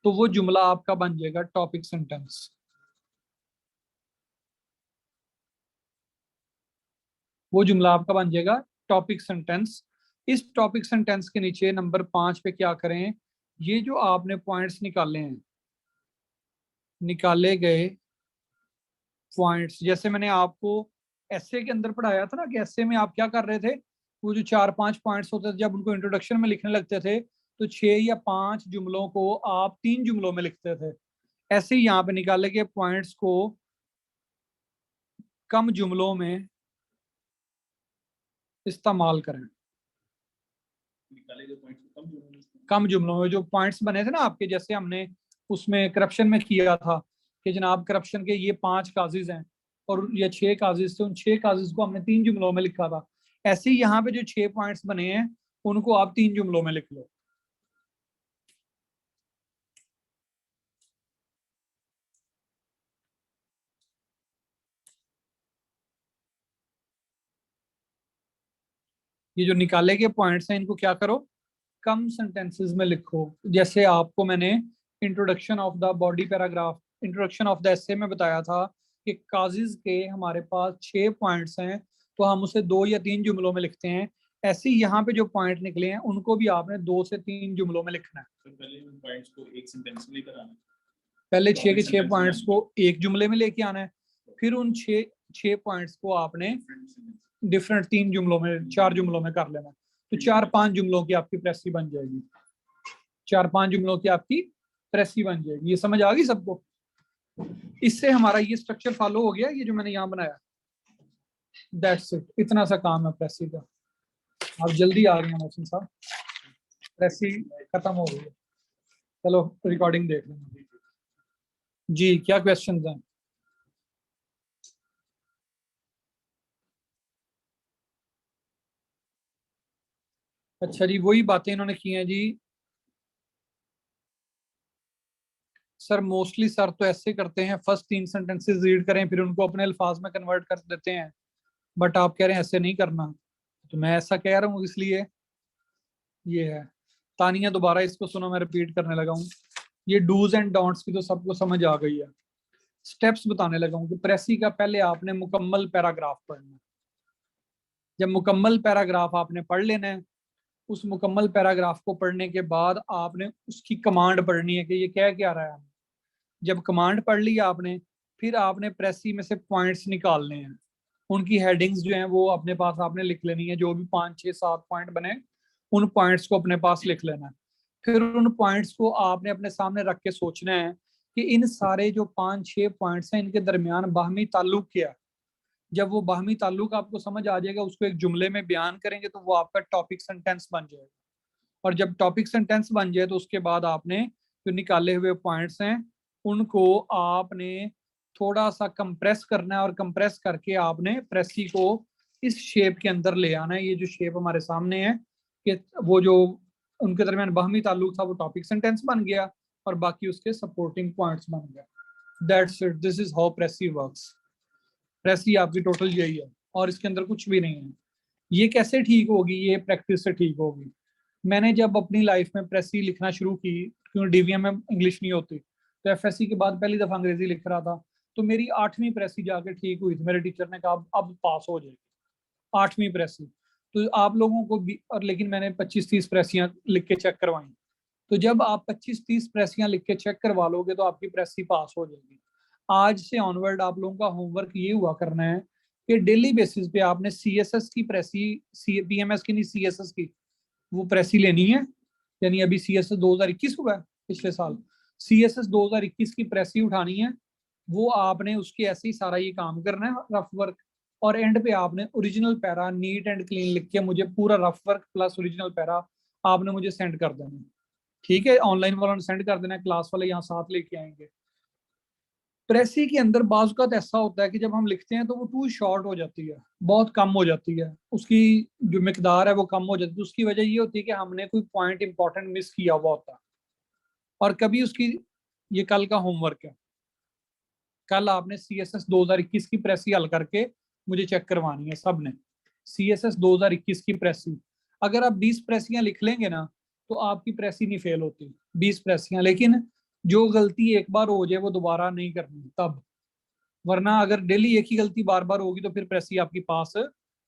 Speaker 1: तो वो जुमला आपका बन जाएगा टॉपिक सेंटेंस। वो जुमला आपका बन जाएगा टॉपिक सेंटेंस। इस टॉपिक सेंटेंस के नीचे नंबर 5 पे क्या करें, ये जो आपने पॉइंट्स निकाले हैं, निकाले गए पॉइंट्स, जैसे मैंने आपको एसे के अंदर पढ़ाया था ना कि एसे में आप क्या कर रहे थे, वो जो 4-5 पॉइंट्स होते थे जब उनको इंट्रोडक्शन में लिखने लगते थे तो 6 या 5 जुमलों को आप 3 जुमलों में लिखते थे। ऐसे ही यहाँ पे निकाले के पॉइंट्स को कम जुमलों में इस्तेमाल करें।
Speaker 2: निकाले गए पॉइंट्स को कम जुमलों में
Speaker 1: कम जुमलों में जो पॉइंट्स बने थे ना आपके, जैसे हमने उसमें करप्शन में किया था कि जनाब करप्शन के ये 5 काजिज हैं और ये 6 काजिज थे, उन 6 काजिज को हमने 3 जुमलों में लिखा था। ऐसे ही यहाँ पे जो 6 पॉइंट्स बने हैं उनको आप 3 जुमलों में लिख लो। ये जो निकाले गए पॉइंट्स हैं इनको क्या करो, कम सेंटेंसेस में लिखो। जैसे आपको मैंने introduction of the body paragraph, introduction of the essay में बताया था कि काजिज के हमारे पास 6 पॉइंट्स हैं तो हम उसे 2 या 3 जुमलों में लिखते हैं। ऐसे ही यहाँ पे जो पॉइंट निकले हैं उनको भी आपने 2 से 3 जुमलों में लिखना है।
Speaker 2: तो पहले उन पॉइंट्स को एक सेंटेंस में लेकर आना,
Speaker 1: पहले 6 के 6 पॉइंट्स को एक जुमले में लेके आना है, फिर उन 6 पॉइंट्स को आपने डिफरेंट 3 जुमलों में, 4 जुमलों में कर लेना। तो 4-5 जुमलों की आपकी प्रेसी बन जाएगी। 4-5 जुमलों की आपकी प्रेसी बन जाएगी। ये समझ आ गई सबको? इससे हमारा ये स्ट्रक्चर फॉलो हो गया, ये जो मैंने यहाँ बनाया। दैट्स इट, इतना सा काम है प्रेसी का। आप जल्दी आ रही हैं मोहसिन साहब, प्रेसी खत्म हो गई है। चलो रिकॉर्डिंग देख लेंगे जी, क्या क्वेश्चंस हैं? अच्छा जी, वही बातें इन्होंने की हैं जी। सर मोस्टली सर तो ऐसे करते हैं, फर्स्ट 3 सेंटेंसेस रीड करें फिर उनको अपने अल्फाज में कन्वर्ट कर देते हैं, बट आप कह रहे हैं ऐसे नहीं करना, तो मैं ऐसा कह रहा हूँ इसलिए ये है। तानिया दोबारा इसको सुनो, मैं रिपीट करने लगा हूँ। ये डूज एंड डोंट्स की तो सबको समझ आ गई है। स्टेप्स बताने लगा हूँ कि प्रेसी का पहले आपने मुकम्मल पैराग्राफ पढ़ना है। जब मुकम्मल पैराग्राफ आपने पढ़ लेना है, उस मुकम्मल पैराग्राफ को पढ़ने के बाद आपने उसकी कमांड पढ़नी है कि ये कह क्या रहा है। जब कमांड पढ़ लिया आपने, फिर आपने प्रेसी में से पॉइंट्स निकालने हैं। उनकी हेडिंग्स जो हैं वो अपने पास आपने लिख लेनी है। जो भी 5, 6, 7 पॉइंट बने, उन पॉइंट्स को अपने पास लिख लेना है। फिर उन पॉइंट्स को आपने अपने सामने रख के सोचना है कि इन सारे जो 5, 6 पॉइंट्स हैं इनके दरमियान बाहमी ताल्लुक क्या है। जब वो बाहमी ताल्लुक आपको समझ आ जाएगा, उसको एक जुमले में बयान करेंगे तो वो आपका टॉपिक सेंटेंस बन जाएगा। और जब टॉपिक सेंटेंस बन जाए तो उसके बाद आपने जो निकाले हुए पॉइंट्स हैं उनको आपने थोड़ा सा कंप्रेस करना है, और कंप्रेस करके आपने प्रेसी को इस शेप के अंदर ले आना है। ये जो शेप हमारे सामने है कि वो जो उनके दरमियान बाहमी ताल्लुक था वो टॉपिक सेंटेंस बन गया और बाकी उसके सपोर्टिंग पॉइंट्स बन गया। That's it, this is how precis works. Precis आपकी टोटल यही है और इसके अंदर कुछ भी नहीं है। ये कैसे ठीक होगी? ये प्रैक्टिस से ठीक होगी। मैंने जब अपनी लाइफ में प्रेसी लिखना शुरू की, क्योंकि डीवीएम में इंग्लिश नहीं होती, तो एफएससी के बाद पहली दफा अंग्रेजी लिख रहा था, तो मेरी 8वीं प्रेसी जाके ठीक हुई थी। मेरे टीचर ने कहा अब पास हो जाएगी। 8वीं प्रेसी तो आप लोगों को भी, और लेकिन मैंने 25-30 प्रेसियां लिख के चेक करवाई। तो जब आप 25-30 प्रेसियां लिख के चेक करवा लोगे तो आपकी प्रेसी पास हो जाएगी। आज से ऑनवर्ड आप लोगों का होमवर्क ये हुआ करना है कि डेली बेसिस पे आपने सीएसएस की प्रेसी, पीएमएस की नहीं सीएसएस की, वो प्रेसी लेनी है। यानी अभी सीएसएस 2021 हुआ है पिछले साल, सीएसएस 2021 की प्रेसी उठानी है। वो आपने उसके ऐसे ही सारा ये काम करना है, रफ वर्क। और एंड पे आपने original para neat and clean लिख के मुझे पूरा rough work plus original para आपने मुझे सेंड कर देना है। ठीक है, ऑनलाइन वालों ने सेंड कर देना है, क्लास वाले यहाँ साथ लेके आएंगे। प्रेसी के अंदर बाजुकात ऐसा होता है कि जब हम लिखते हैं तो वो टू शॉर्ट हो जाती है, बहुत कम हो जाती है, उसकी जो मिकदार है वो कम हो जाती है। उसकी वजह ये होती है कि हमने कोई पॉइंट इंपॉर्टेंट मिस किया हुआ होता है। और कभी उसकी, ये कल का होमवर्क है, कल आपने सीएसएस 2021 की प्रेसी हल करके मुझे चेक करवानी है सबने। सीएसएस 2021 की प्रेसी, अगर आप 20 प्रेसियां लिख लेंगे ना तो आपकी प्रेसी नहीं फेल होती, 20 प्रेसियां। लेकिन जो गलती एक बार हो जाए वो दोबारा नहीं करनी तब, वरना अगर डेली एक ही गलती बार बार होगी तो फिर प्रेसी आपकी पास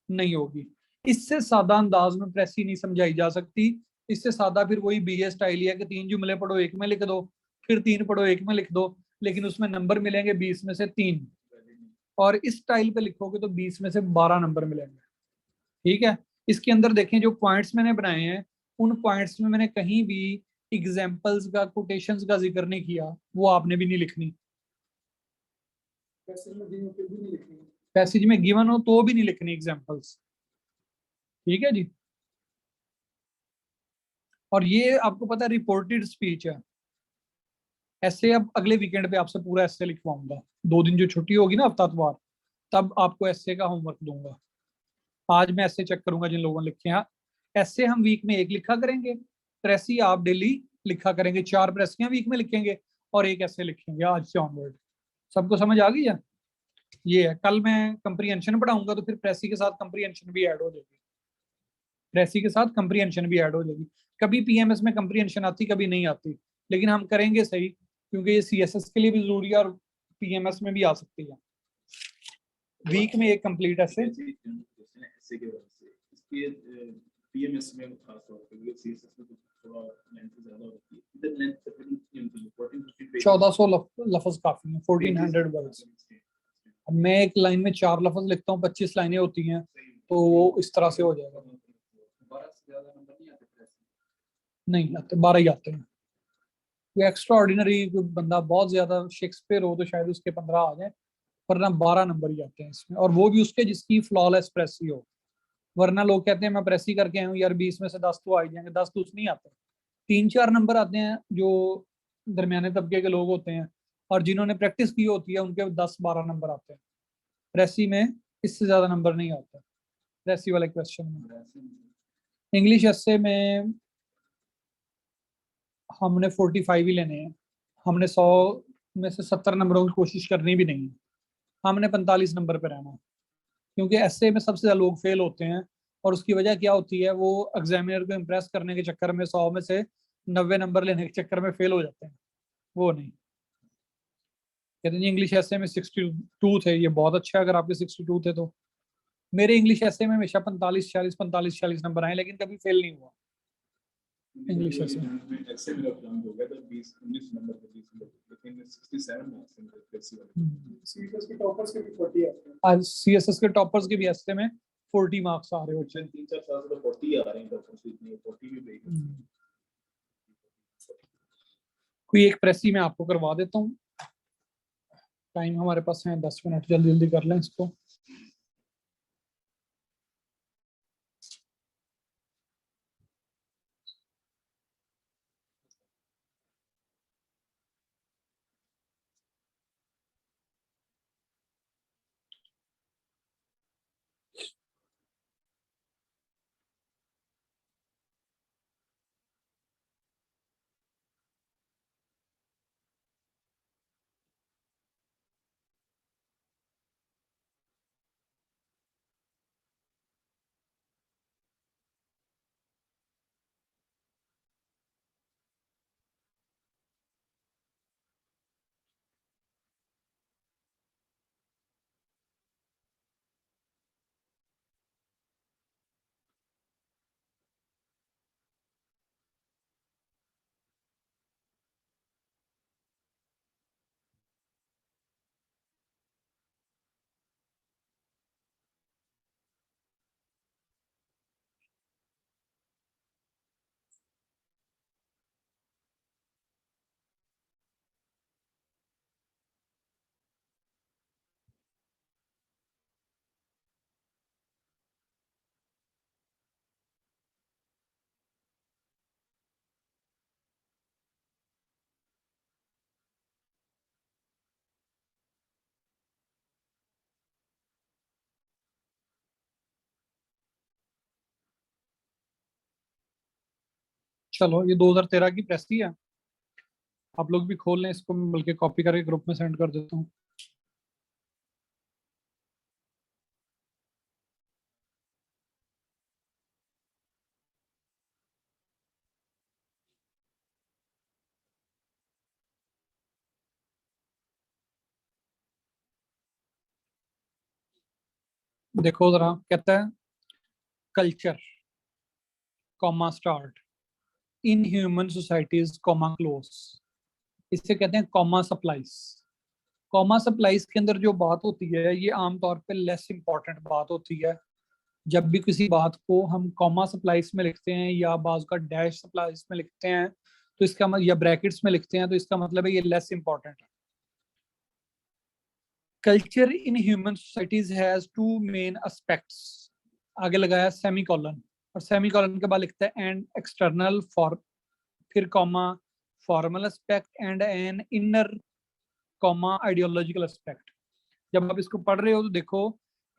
Speaker 1: नहीं होगी। इससे सादा अंदाज में प्रेसी नहीं समझाई जा सकती। इससे सादा फिर वही बीए स्टाइल ही है कि 3 जुमले पढ़ो 1 में लिख दो, फिर 3 पढ़ो 1 में लिख दो, लेकिन उसमें नंबर मिलेंगे 20 में से 3। और इस स्टाइल पे लिखोगे तो 20 में से 12 नंबर मिलेंगे। ठीक है, इसके अंदर देखें जो पॉइंट्स मैंने बनाए हैं उन पॉइंट्स में मैंने कहीं भी एग्जाम्पल्स का, कोटेशंस का जिक्र नहीं किया, वो आपने भी नहीं लिखनी। पैसेज में गिवन हो तो भी नहीं लिखनी एग्जाम्पल्स, ठीक है जी। और ये आपको पता है रिपोर्टेड स्पीच है। ऐसे अब अगले वीकेंड पे आपसे पूरा ऐसे लिखवाऊंगा, 2 दिन जो छुट्टी होगी ना हफ्तावार, तब आपको ऐसे का होमवर्क दूंगा। आज मैं ऐसे चेक करूंगा जिन लोगों ने लिखे हैं। ऐसे हम वीक में 1 लिखा करेंगे, प्रेसी आप डेली लिखा करेंगे, 4 प्रेसियां वीक में लिखेंगे और 1 ऐसे लिखेंगे आज से ऑनवर्ड। सबको समझ आ गई है? ये है। कल मैं कंप्रीहेंशन पढ़ाऊंगा तो फिर प्रेसी के साथ कंप्रीहेंशन भी ऐड हो जाएगी, प्रेसी के साथ कंप्रीहेंशन भी ऐड हो जाएगी। कभी पीएमएस में कंप्रीहेंशन आती, कभी नहीं आती, लेकिन हम करेंगे सही, क्योंकि ये सीएसएस के लिए भी जरूरी है और पीएमएस में भी आ सकती है। वीक में 1 कंप्लीट ऐसे
Speaker 2: ऐसे के वजह से इसके पीएमएस में खास तौर पे सीएसएस में थोड़ा लेंथ ज्यादा होती है, इधर लेंथ तकरीबन
Speaker 1: 1400 लफ्ज काफी है, 1400 वर्ड्स। अब मैं एक लाइन में 4 लफ्ज लिखता हूँ, 25 लाइनें होती हैं, तो वो इस तरह से हो जाएगा।
Speaker 2: 12 से ज्यादा नंबर नहीं आते,
Speaker 1: नहीं आते, 12 ही आते हैं। कोई एक्स्ट्रा ऑर्डिनरी बंदा बहुत ज्यादा शेक्सपियर हो तो शायद उसके 15 आ जाए, वरना 12 नंबर ही आते हैं इसमें, और वो भी उसके जिसकी फ्लॉलेस प्रेसी हो। वरना लोग कहते हैं मैं प्रेसी करके आया हूँ यार, 20 में से 10 तो आ ही जाएंगे, 10 तो नहीं आते। 3-4 नंबर आते हैं जो दरमियाने तबके के लोग होते हैं, और जिन्होंने प्रैक्टिस की होती है उनके 10-12 नंबर आते हैं। प्रेसी में इससे ज्यादा नंबर नहीं आता प्रेसी वाले क्वेश्चन में। इंग्लिश एस्से में हमने 45 ही लेने हैं, हमने 100 में से 70 नंबरों की कोशिश करनी भी नहीं है, हमने 45 नंबर पे रहना है। क्योंकि ऐसे में सबसे ज्यादा लोग फेल होते हैं, और उसकी वजह क्या होती है, वो एग्जामिनर को इम्प्रेस करने के चक्कर में 100 में से 90 नंबर लेने के चक्कर में फेल हो जाते हैं। वो नहीं, कहते हैं इंग्लिश ऐसे में 62 थे, ये बहुत अच्छा है अगर आपके 62 थे तो। मेरे इंग्लिश ऐसे में हमेशा 45-46 नंबर आए, लेकिन कभी फेल नहीं हुआ इंग्लिश ऐसे।
Speaker 2: ऐसे मेरा प्लान हो गया था 20-19 नंबर पे 20 नंबर, लेकिन 67 मार्क्स हैं प्रेसी वाले। सीएसएस के टॉपर्स के भी 40 आते हैं,
Speaker 1: आज सीएसएस के टॉपर्स के भी ऐसे में 40 मार्क्स आ रहे होते हैं।
Speaker 2: 3-4 साल से तो 40 आ रहे हैं, टॉपर्स इतने 40 भी ब्रेक।
Speaker 1: कोई एक प्रेसी में आपको करवा देता हूँ, टाइम हमारे पास है 10 मिनट, जल्दी जल्दी कर लें इसको। चलो ये 2013 की प्रेसी है, आप लोग भी खोल लें इसको, मैं बल्कि कॉपी करके ग्रुप में सेंड कर देता हूँ। देखो जरा, कहता है culture comma start in human societies comma close, इसे कहते हैं कॉमा सप्लाईज। कॉमा सप्लाईज के अंदर जो बात होती है ये आमतौर पे लेस इंपॉर्टेंट बात होती है, जब भी किसी बात को हम कॉमा सप्लाइज में लिखते हैं या बाज का डैश सप्लाइज में लिखते हैं तो इसका या ब्रैकेट्स में लिखते हैं तो इसका मतलब है ये लेस इंपॉर्टेंट है। Culture in human societies has two main aspects, आगे लगाया सेमीकोलन, और सेमीकोलन के बाद लिखता है एंड एक्सटर्नल फॉर, फिर comma formal aspect and an inner comma ideological aspect. जब आप इसको पढ़ रहे हो तो देखो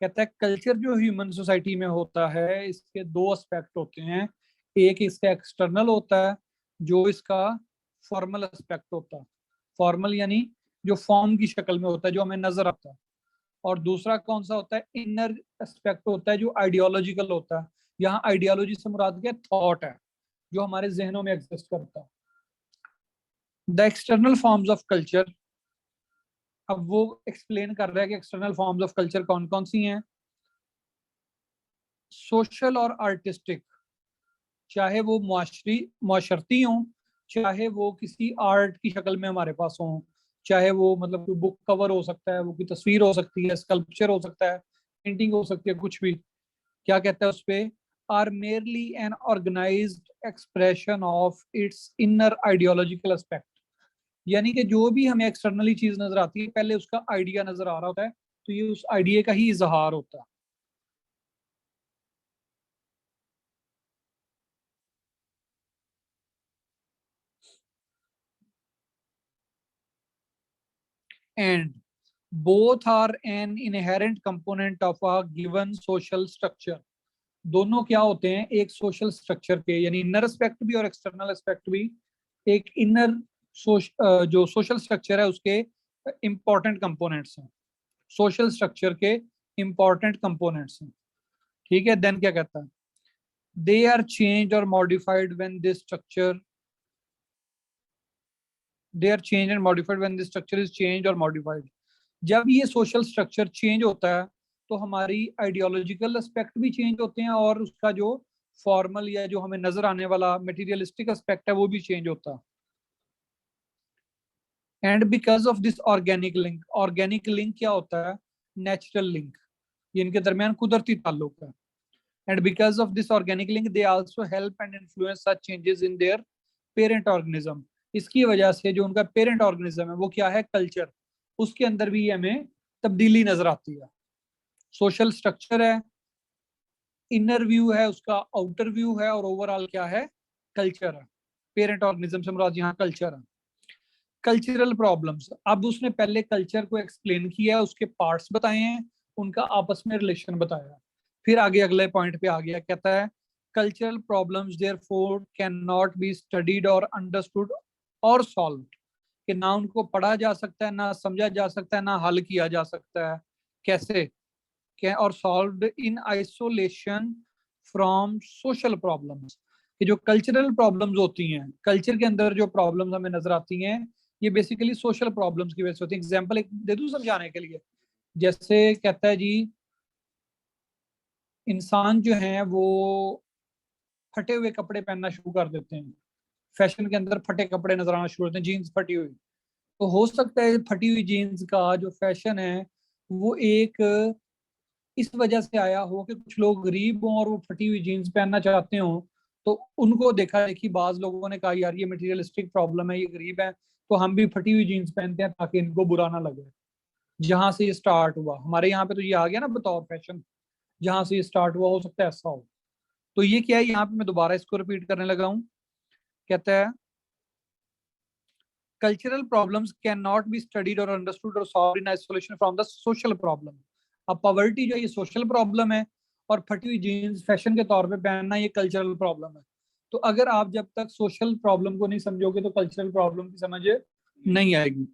Speaker 1: कहता है कल्चर जो ह्यूमन सोसाइटी में होता है इसके दो एस्पेक्ट होते हैं, एक इसका एक्सटर्नल होता है जो इसका फॉर्मल एस्पेक्ट होता है, फॉर्मल यानी जो फॉर्म की शक्ल में होता है जो हमें नजर आता है, और दूसरा कौन सा होता है इनर एस्पेक्ट होता है जो आइडियोलॉजिकल होता है। यहाँ आइडियोलॉजी से मुराद क्या थॉट है जो हमारे जहनों में एग्जिस्ट करता है। The external forms of culture, अब वो एक्सप्लेन कर रहा है कि एक्सटर्नल फॉर्म्स ऑफ कल्चर कौन कौन सी हैं। सोशल और आर्टिस्टिक, चाहे वो मुआशरती हों, चाहे वो किसी आर्ट की शक्ल में हमारे पास हों, चाहे वो मतलब कोई बुक कवर हो सकता है, वो कोई तस्वीर हो सकती है, स्कल्पचर हो सकता है, पेंटिंग हो सकती है, कुछ भी। क्या कहता है उस पे, are merely an organised expression of its inner ideological aspect, यानी कि जो भी हमें एक्सटर्नली चीज नजर आती है पहले उसका आइडिया नजर आ रहा होता है, तो ये उस आइडिया का ही इजहार होता है। And both are an inherent component of a given social structure, दोनों क्या होते हैं एक सोशल स्ट्रक्चर के, यानी इनर एस्पेक्ट भी और एक्सटर्नल एस्पेक्ट भी एक इनर जो सोशल स्ट्रक्चर है उसके इंपॉर्टेंट कंपोनेंट्स हैं, सोशल स्ट्रक्चर के इंपॉर्टेंट कंपोनेंट्स हैं। ठीक है, देन क्या कहता है, दे आर चेंज और modified when this structure, they are change and modified when this structure is change और मॉडिफाइड। जब ये सोशल स्ट्रक्चर चेंज होता है तो हमारी आइडियोलॉजिकल एस्पेक्ट भी चेंज होते हैं और उसका जो फॉर्मल या जो हमें नजर आने वाला मटेरियलिस्टिक एस्पेक्ट है वो भी चेंज होता है। And because of this organic link, organic link क्या होता है, नेचुरल लिंक, ये इनके दरमियान कुदरती ताल्लुक है। And because of this organic link they also help and influence such changes in their parent organism, इसकी वजह से जो उनका पेरेंट ऑर्गेनिज्म है वो क्या है कल्चर, उसके अंदर भी हमें तब्दीली नजर आती है। सोशल स्ट्रक्चर है, इनर व्यू है उसका, आउटर व्यू है, और ओवरऑल क्या है कल्चर है। पेरेंट ऑर्गेनिज्म से मुराद यहाँ कल्चर है। कल्चरल प्रॉब्लम्स, अब उसने पहले कल्चर को एक्सप्लेन किया, उसके पार्ट्स बताए हैं, उनका आपस में रिलेशन बताया, फिर आगे अगले पॉइंट पे आ गया, कहता है cultural problems therefore can not be studied और अंडरस्टूड और सॉल्व, कि ना उनको पढ़ा जा सकता है, ना समझा जा सकता है, ना हल किया जा सकता है, कैसे और solved in isolation from social problems, कि जो कल्चरल प्रॉब्लम्स होती हैं, कल्चर के अंदर जो प्रॉब्लम्स हमें नजर आती हैं ये बेसिकली सोशल प्रॉब्लम्स की वजह से होती है। एग्जांपल एक दे दूं समझाने के लिए, जैसे कहता है जी इंसान जो है वो फटे हुए कपड़े पहनना शुरू कर देते हैं, फैशन के अंदर फटे कपड़े नजर आना शुरू होते हैं, जीन्स फटी हुई, तो हो सकता है फटी हुई जीन्स का जो फैशन है वो एक इस वजह से आया हो कि कुछ लोग गरीब हों और वो फटी हुई जीन्स पहनना चाहते हो, तो उनको देखा देखी बाज लोगों ने कहा यार ये मटेरियलिस्टिक प्रॉब्लम है, ये गरीब है तो हम भी फटी हुई जीन्स पहनते हैं ताकि इनको बुरा ना लगे। जहां से ये स्टार्ट हुआ हमारे यहाँ पे तो ये आ गया ना बतौर फैशन, जहां से ये स्टार्ट हुआ हो सकता है ऐसा हो। तो ये क्या है, यहाँ पे मैं दोबारा इसको रिपीट करने लगा हूँ, कहता है cultural problems cannot be studied or understood or solved in isolation from the social problem। अब पॉवर्टी जो ये सोशल प्रॉब्लम है और फटी हुई जीन्स फैशन के तौर पे पहनना ये कल्चरल प्रॉब्लम है। तो अगर आप जब तक सोशल प्रॉब्लम को नहीं समझोगे तो कल्चरल प्रॉब्लम की समझ नहीं आएगी।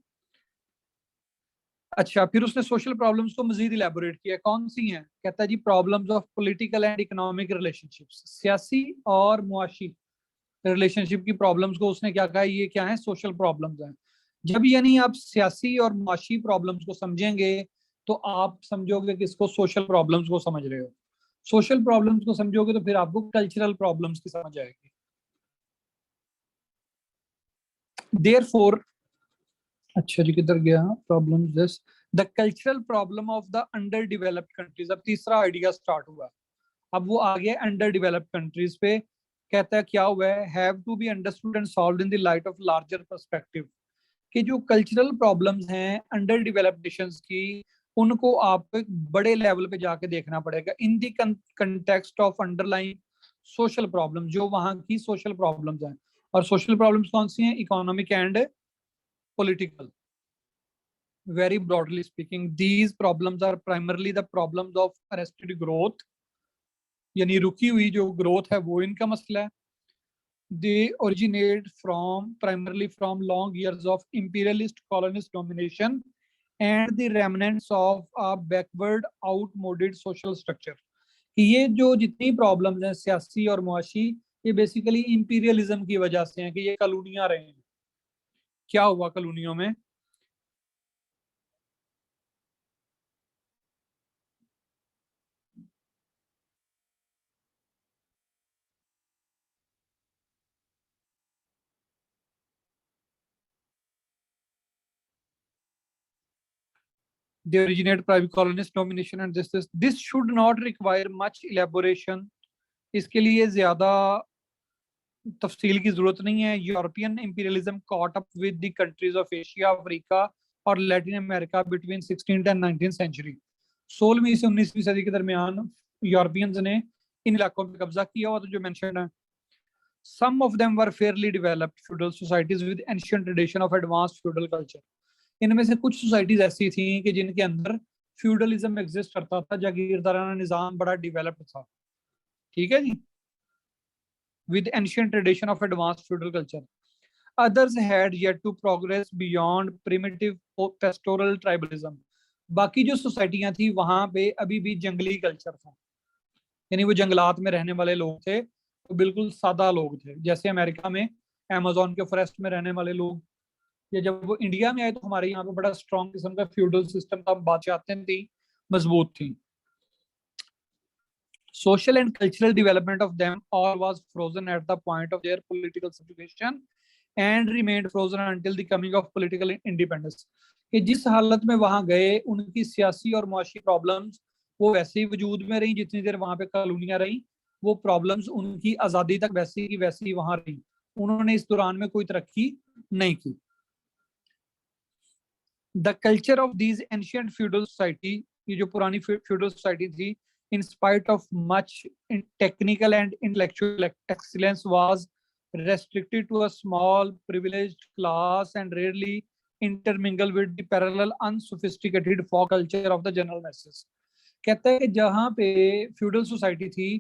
Speaker 1: अच्छा, फिर उसने सोशल प्रॉब्लम्स को मजीद इलेबोरेट किया, कौन सी हैं, कहता है जी problems of political and economic relationships, सियासी और मुआशी रिलेशनशिप की प्रॉब्लम्स को उसने क्या कहा, ये क्या है सोशल प्रॉब्लम्स हैं। जब यानी आप सियासी और मुआशी प्रॉब्लम्स को समझेंगे तो आप समझोगे कि इसको सोशल प्रॉब्लम्स को समझ रहे हो, सोशल प्रॉब्लम्स को समझोगे तो फिर आपको कल्चरल प्रॉब्लम्स की समझ आएगी। देयरफॉर, अच्छा जी किधर गया, problems this the cultural problem of the under developed countries, अब तीसरा आइडिया स्टार्ट हुआ। अब वो आ गया अंडर डेवलप्ड कंट्रीज पे, कहता है क्या हुआ है, have to be understood and solved in the light of larger perspective, कि जो कल्चरल प्रॉब्लम्स हैं अंडर डेवलप्ड नेशंस की, उनको आपको एक बड़े लेवल पे जाके देखना पड़ेगा in the context of underlying social problem, जो वहाँ की सोशल प्रॉब्लम्स हैं। और सोशल प्रॉब्लम्स कौन सी हैं? Economic and political. Very broadly speaking, these problems are primarily the problems of arrested growth, यानी रुकी हुई जो ग्रोथ है वो इनका मसला है। They originate from primarily from long years of imperialist colonist domination and the remnants of a backward outmoded social structure। कि ये जो जितनी प्रॉब्लम्स हैं सियासी और मुआशी, ये बेसिकली इंपीरियलिज्म की वजह से हैं कि ये कॉलोनियां रहे हैं। क्या हुआ कॉलोनियों में? They originate private colonist domination and this should not require much elaboration। इसके लिए ज्यादा तफसील की जरूरत नहीं है। European imperialism caught up with the countries of Asia, Africa और Latin America between 16th and 19th century. 16वीं से 19वीं सदी के दरमियान यूरोपियंस ने इन इलाकों पर कब्जा किया हुआ, तो जो मेंशन है। Some of them were fairly developed feudal societies with ancient tradition of advanced feudal culture। इनमें से कुछ सोसाइटीज ऐसी थी कि जिनके अंदर फ्यूडलिज्म एग्जिस्ट करता था, जागीरदाराना निजाम बड़ा डेवलप्ड था। ठीक है जी, with ancient tradition of advanced feudal culture। Others had yet to progress beyond primitive pastoral tribalism। बाकी जो सोसाइटियां थी वहां पे अभी भी जंगली कल्चर था, यानी वो जंगलात में रहने वाले लोग थे, वो बिल्कुल सादा लोग थे। जैसे अमेरिका में अमेजोन के फॉरेस्ट में रहने वाले लोग, या जब वो इंडिया में आए तो हमारे यहाँ पे बड़ा स्ट्रॉन्ग किस्म का फ्यूडल सिस्टम था, बादशाहतें थी, मजबूत थी। Social and cultural development of them all was frozen at the point of their political subjugation and remained frozen until the coming of political independence। कि जिस हालत में वहां गए, उनकी सियासी और मुआशी प्रॉब्लम्स वो वैसे ही वजूद में रही जितनी देर वहां पे कॉलोनियां रही। वो प्रॉब्लम्स उनकी आज़ादी तक वैसी की वैसी वहां रही, उन्होंने इस दौरान में कोई तरक्की नहीं की। The culture of these ancient feudal society, ये जो पुरानी फ्यूडल सोसाइटी थी, in spite of much technical and intellectual excellence, was restricted to a small privileged class and rarely intermingle with the parallel unsophisticated folk culture of the general masses। कहता है कि जहाँ पे feudal society थी,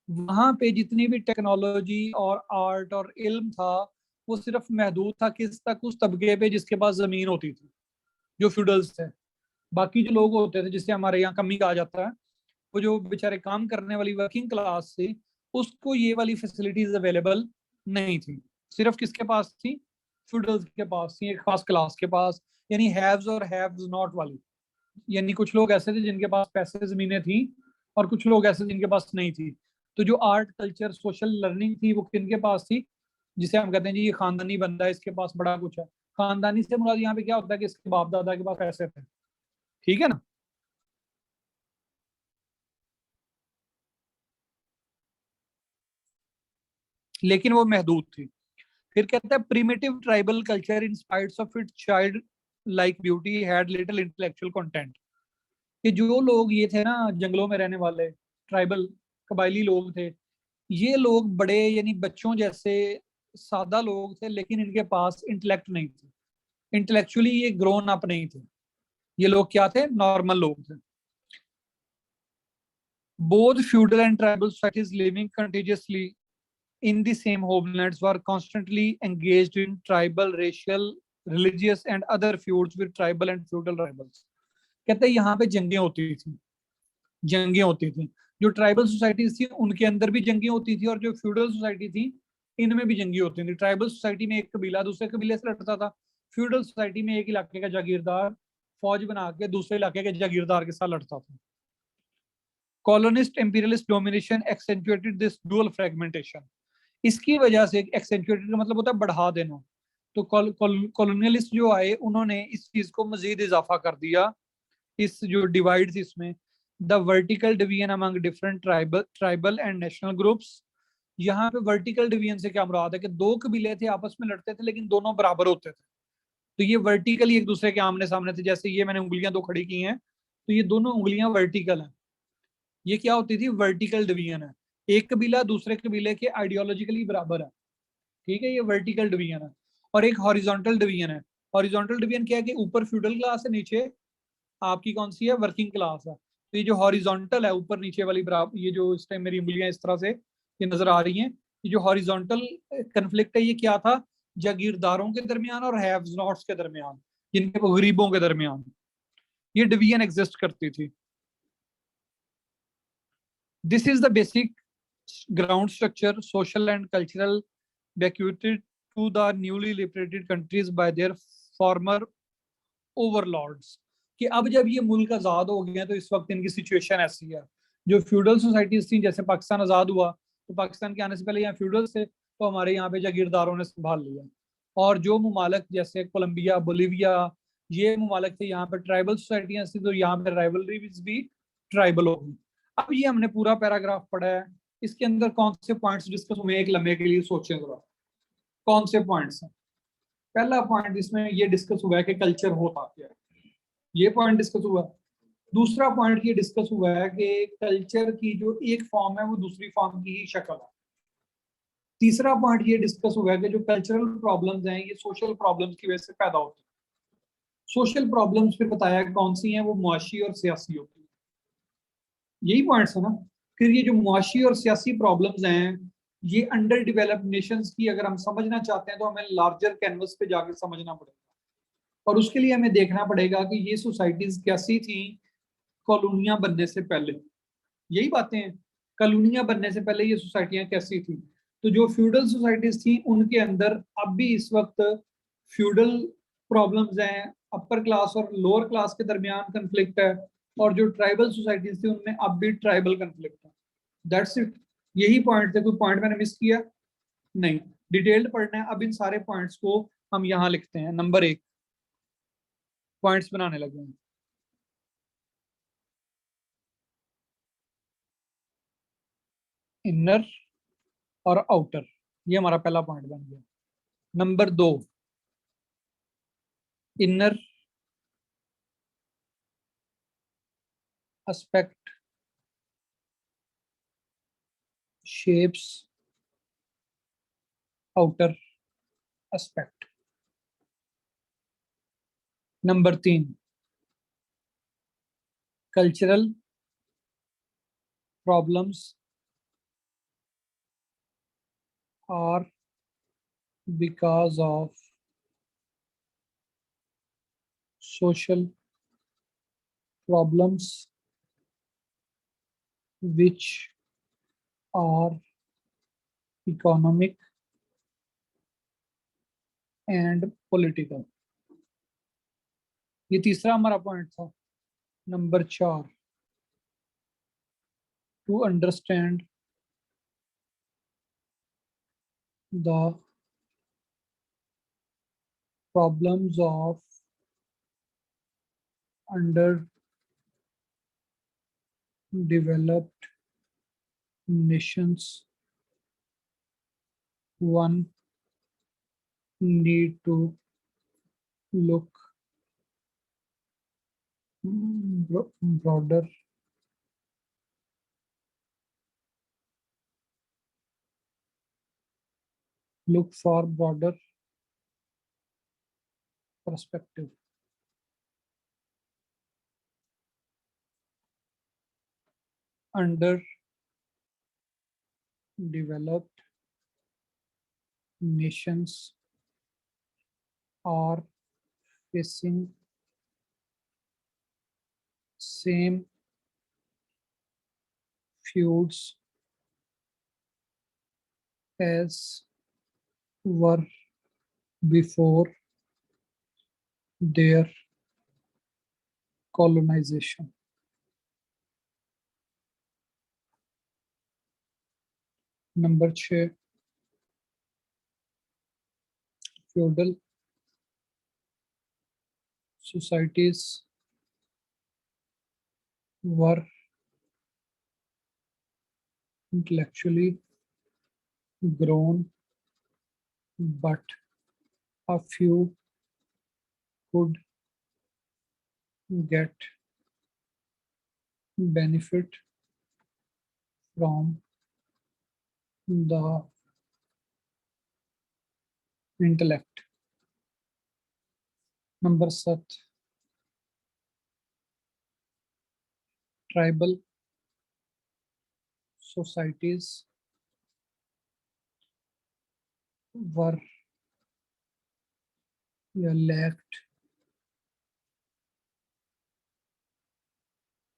Speaker 1: वहां पे जितनी भी टेक्नोलॉजी और आर्ट और इल्म था, वो सिर्फ महदूद था किस तक? उस तबके पे जिसके पास जमीन होती थी, जो फ्यूडल्स थे। बाकी जो लोग होते थे, जिससे हमारे यहाँ कमी कहा जाता है, वो जो बेचारे काम करने वाली वर्किंग क्लास थी, उसको ये वाली फैसिलिटीज अवेलेबल नहीं थी। सिर्फ किसके पास थी? फ्यूडल्स के पास थी, एक खास क्लास के पास, यानी हैव्स और हैव्स नॉट वाली। यानी कुछ लोग ऐसे थे जिनके पास पैसे जमीनें थी, और कुछ लोग ऐसे जिनके पास नहीं थी। तो जो आर्ट कल्चर सोशल लर्निंग थी वो किनके पास थी? जिसे हम कहते हैं जी ये खानदानी बंदा है, इसके पास बड़ा कुछ है। खानदानी से मुराद यहाँ पे क्या होता है कि इसके बाप दादा के पास पैसे थे। ठीक है ना? लेकिन वो महदूद थी। फिर कहता है primitive tribal culture in spite of it child like beauty had little intellectual content. कि जो लोग ये थे ना जंगलों में रहने वाले ट्राइबल कबायली लोग थे, ये लोग बड़े यानी बच्चों जैसे सादा लोग थे, लेकिन इनके पास इंटेलेक्ट नहीं थी, इंटेलेक्चुअली ये ग्रोन अप नहीं थे। ये लोग क्या थे? नॉर्मल लोग थे। Both feudal and tribal societies living contiguously in the same homelands were constantly engaged in tribal, racial, religious and other feuds with tribal and feudal rivals। कहते हैं यहाँ पे जंगें होती थी, जंगें होती थी। जो ट्राइबल सोसाइटीज थी उनके अंदर भी जंगें होती थी, और जो फ्यूडल सोसाइटी थी इनमें भी जंगें होती थी। ट्राइबल सोसाइटी में एक कबीला दूसरे कबीले से लड़ता था, फ्यूडल सोसाइटी में एक इलाके का जागीरदार फौज बना के दूसरे इलाके के जागीरदार के साथ लड़ता था। Colonist imperialist domination accentuated this dual fragmentation. इसकी वजह से एक्सेंचुएटेड का मतलब होता है बढ़ा देना। तो कॉलोनियलिस्ट जो आए उन्होंने इस चीज को मजीद इजाफा कर दिया, इस जो डिवाइड थी इसमें। The vertical division among different tribal and national groups. यहाँ पे वर्टिकल डिवीजन से क्या मुराद है कि दो कबीले थे आपस में लड़ते थे लेकिन दोनों बराबर होते थे, तो ये वर्टिकली एक दूसरे के आमने सामने थे। जैसे ये मैंने उंगलियां दो खड़ी की हैं तो ये दोनों उंगलियां वर्टिकल हैं, ये क्या होती थी, वर्टिकल डिवीजन है। एक कबीला दूसरे कबीले के आइडियोलॉजिकली बराबर है, ठीक है, ये वर्टिकल डिवीजन है। और एक हॉरिजॉन्टल डिवीजन है। हॉरिजॉन्टल डिवीजन क्या है कि ऊपर फ्यूडल क्लास है, नीचे आपकी कौन सी है, वर्किंग क्लास है। तो ये जो हॉरिजॉन्टल है ऊपर नीचे वाली बराबर, ये जो इस टाइम मेरी उंगलियां इस तरह से ये नजर आ रही हैं, ये जो हॉरिजॉन्टल कन्फ्लिक्ट है ये क्या था, जागीरदारों के दरमियान और हैव्स नॉट्स के दरमियान, जिनके गरीबों के दरमियान ये डिवीजन एग्जिस्ट करती थी। This is the basic ground structure, social and cultural bequeathed to the newly liberated countries by their former overlords। कि अब जब ये मुल्क आजाद हो गए हैं तो इस वक्त इनकी सिचुएशन ऐसी है, जो फ्यूडल सोसाइटीज थी, जैसे पाकिस्तान आजाद हुआ तो पाकिस्तान के आने से पहले यहाँ फ्यूडल्स थे, तो हमारे यहाँ पे जागीरदारों ने संभाल लिया। और जो ममालक जैसे कोलंबिया, बोलीविया, ये ममालक थे, यहाँ पे ट्राइबल सोसाइटियां थी, तो यहाँ पे राइवलरीज भी ट्राइबल हो गई। अब ये हमने पूरा पैराग्राफ पढ़ा है, इसके अंदर कौन से पॉइंट्स डिस्कस हुए एक लम्हे के लिए सोचें जरा, कौन से पॉइंट्स हैं। पहला पॉइंट इसमें ये डिस्कस हुआ है कि कल्चर होता क्या है, ये पॉइंट डिस्कस हुआ है। दूसरा पॉइंट ये डिस्कस हुआ है कि कल्चर की जो एक फॉर्म है वो दूसरी फॉर्म की ही शक्ल है। तीसरा पॉइंट ये डिस्कस हुआ है कि जो कल्चरल प्रॉब्लम्स हैं ये सोशल प्रॉब्लम्स की वजह से पैदा होती है। सोशल प्रॉब्लम्स फिर बताया कौन सी हैं, वो मुआशी और सियासी होती है, यही पॉइंट्स है ना। फिर ये जो मुआशी और सियासी प्रॉब्लम्स हैं ये अंडर डेवलप्ड नेशंस की अगर हम समझना चाहते हैं तो हमें लार्जर कैनवस पे जाकर समझना पड़ेगा, और उसके लिए हमें देखना पड़ेगा कि ये सोसाइटीज कैसी थी कॉलोनियां बनने से पहले। यही बातें हैं, कॉलोनियां बनने से पहले ये सोसाइटियां कैसी थी। तो जो फ्यूडल सोसाइटीज थी उनके अंदर अब भी इस वक्त फ्यूडल प्रॉब्लम्स हैं, अपर क्लास और लोअर क्लास के दरमियान कंफ्लिक्ट है, और जो ट्राइबल सोसाइटीज थी उनमें अब भी ट्राइबल कंफ्लिक्ट है। दैट्स इट, यही पॉइंट थे। कोई पॉइंट मैंने मिस किया नहीं, डिटेल्ड पढ़ना है। अब इन सारे पॉइंट्स को हम यहाँ लिखते हैं, नंबर 1 पॉइंट्स बनाने लगे हैं। इनर और आउटर, ये हमारा पहला पॉइंट बन गया। Number 2 inner aspect shapes outer aspect. Number 3 cultural problems are because of social problems which are economic and political। ये तीसरा हमारा पॉइंट था। Number 4 to understand the problems of underdeveloped nations, one need to look broader look for broader perspective। Underdeveloped nations are facing same feuds as were before their colonization। Number 6 feudal societies were intellectually grown, but a few could get benefit from the intellect. Number 7, tribal societies were lacked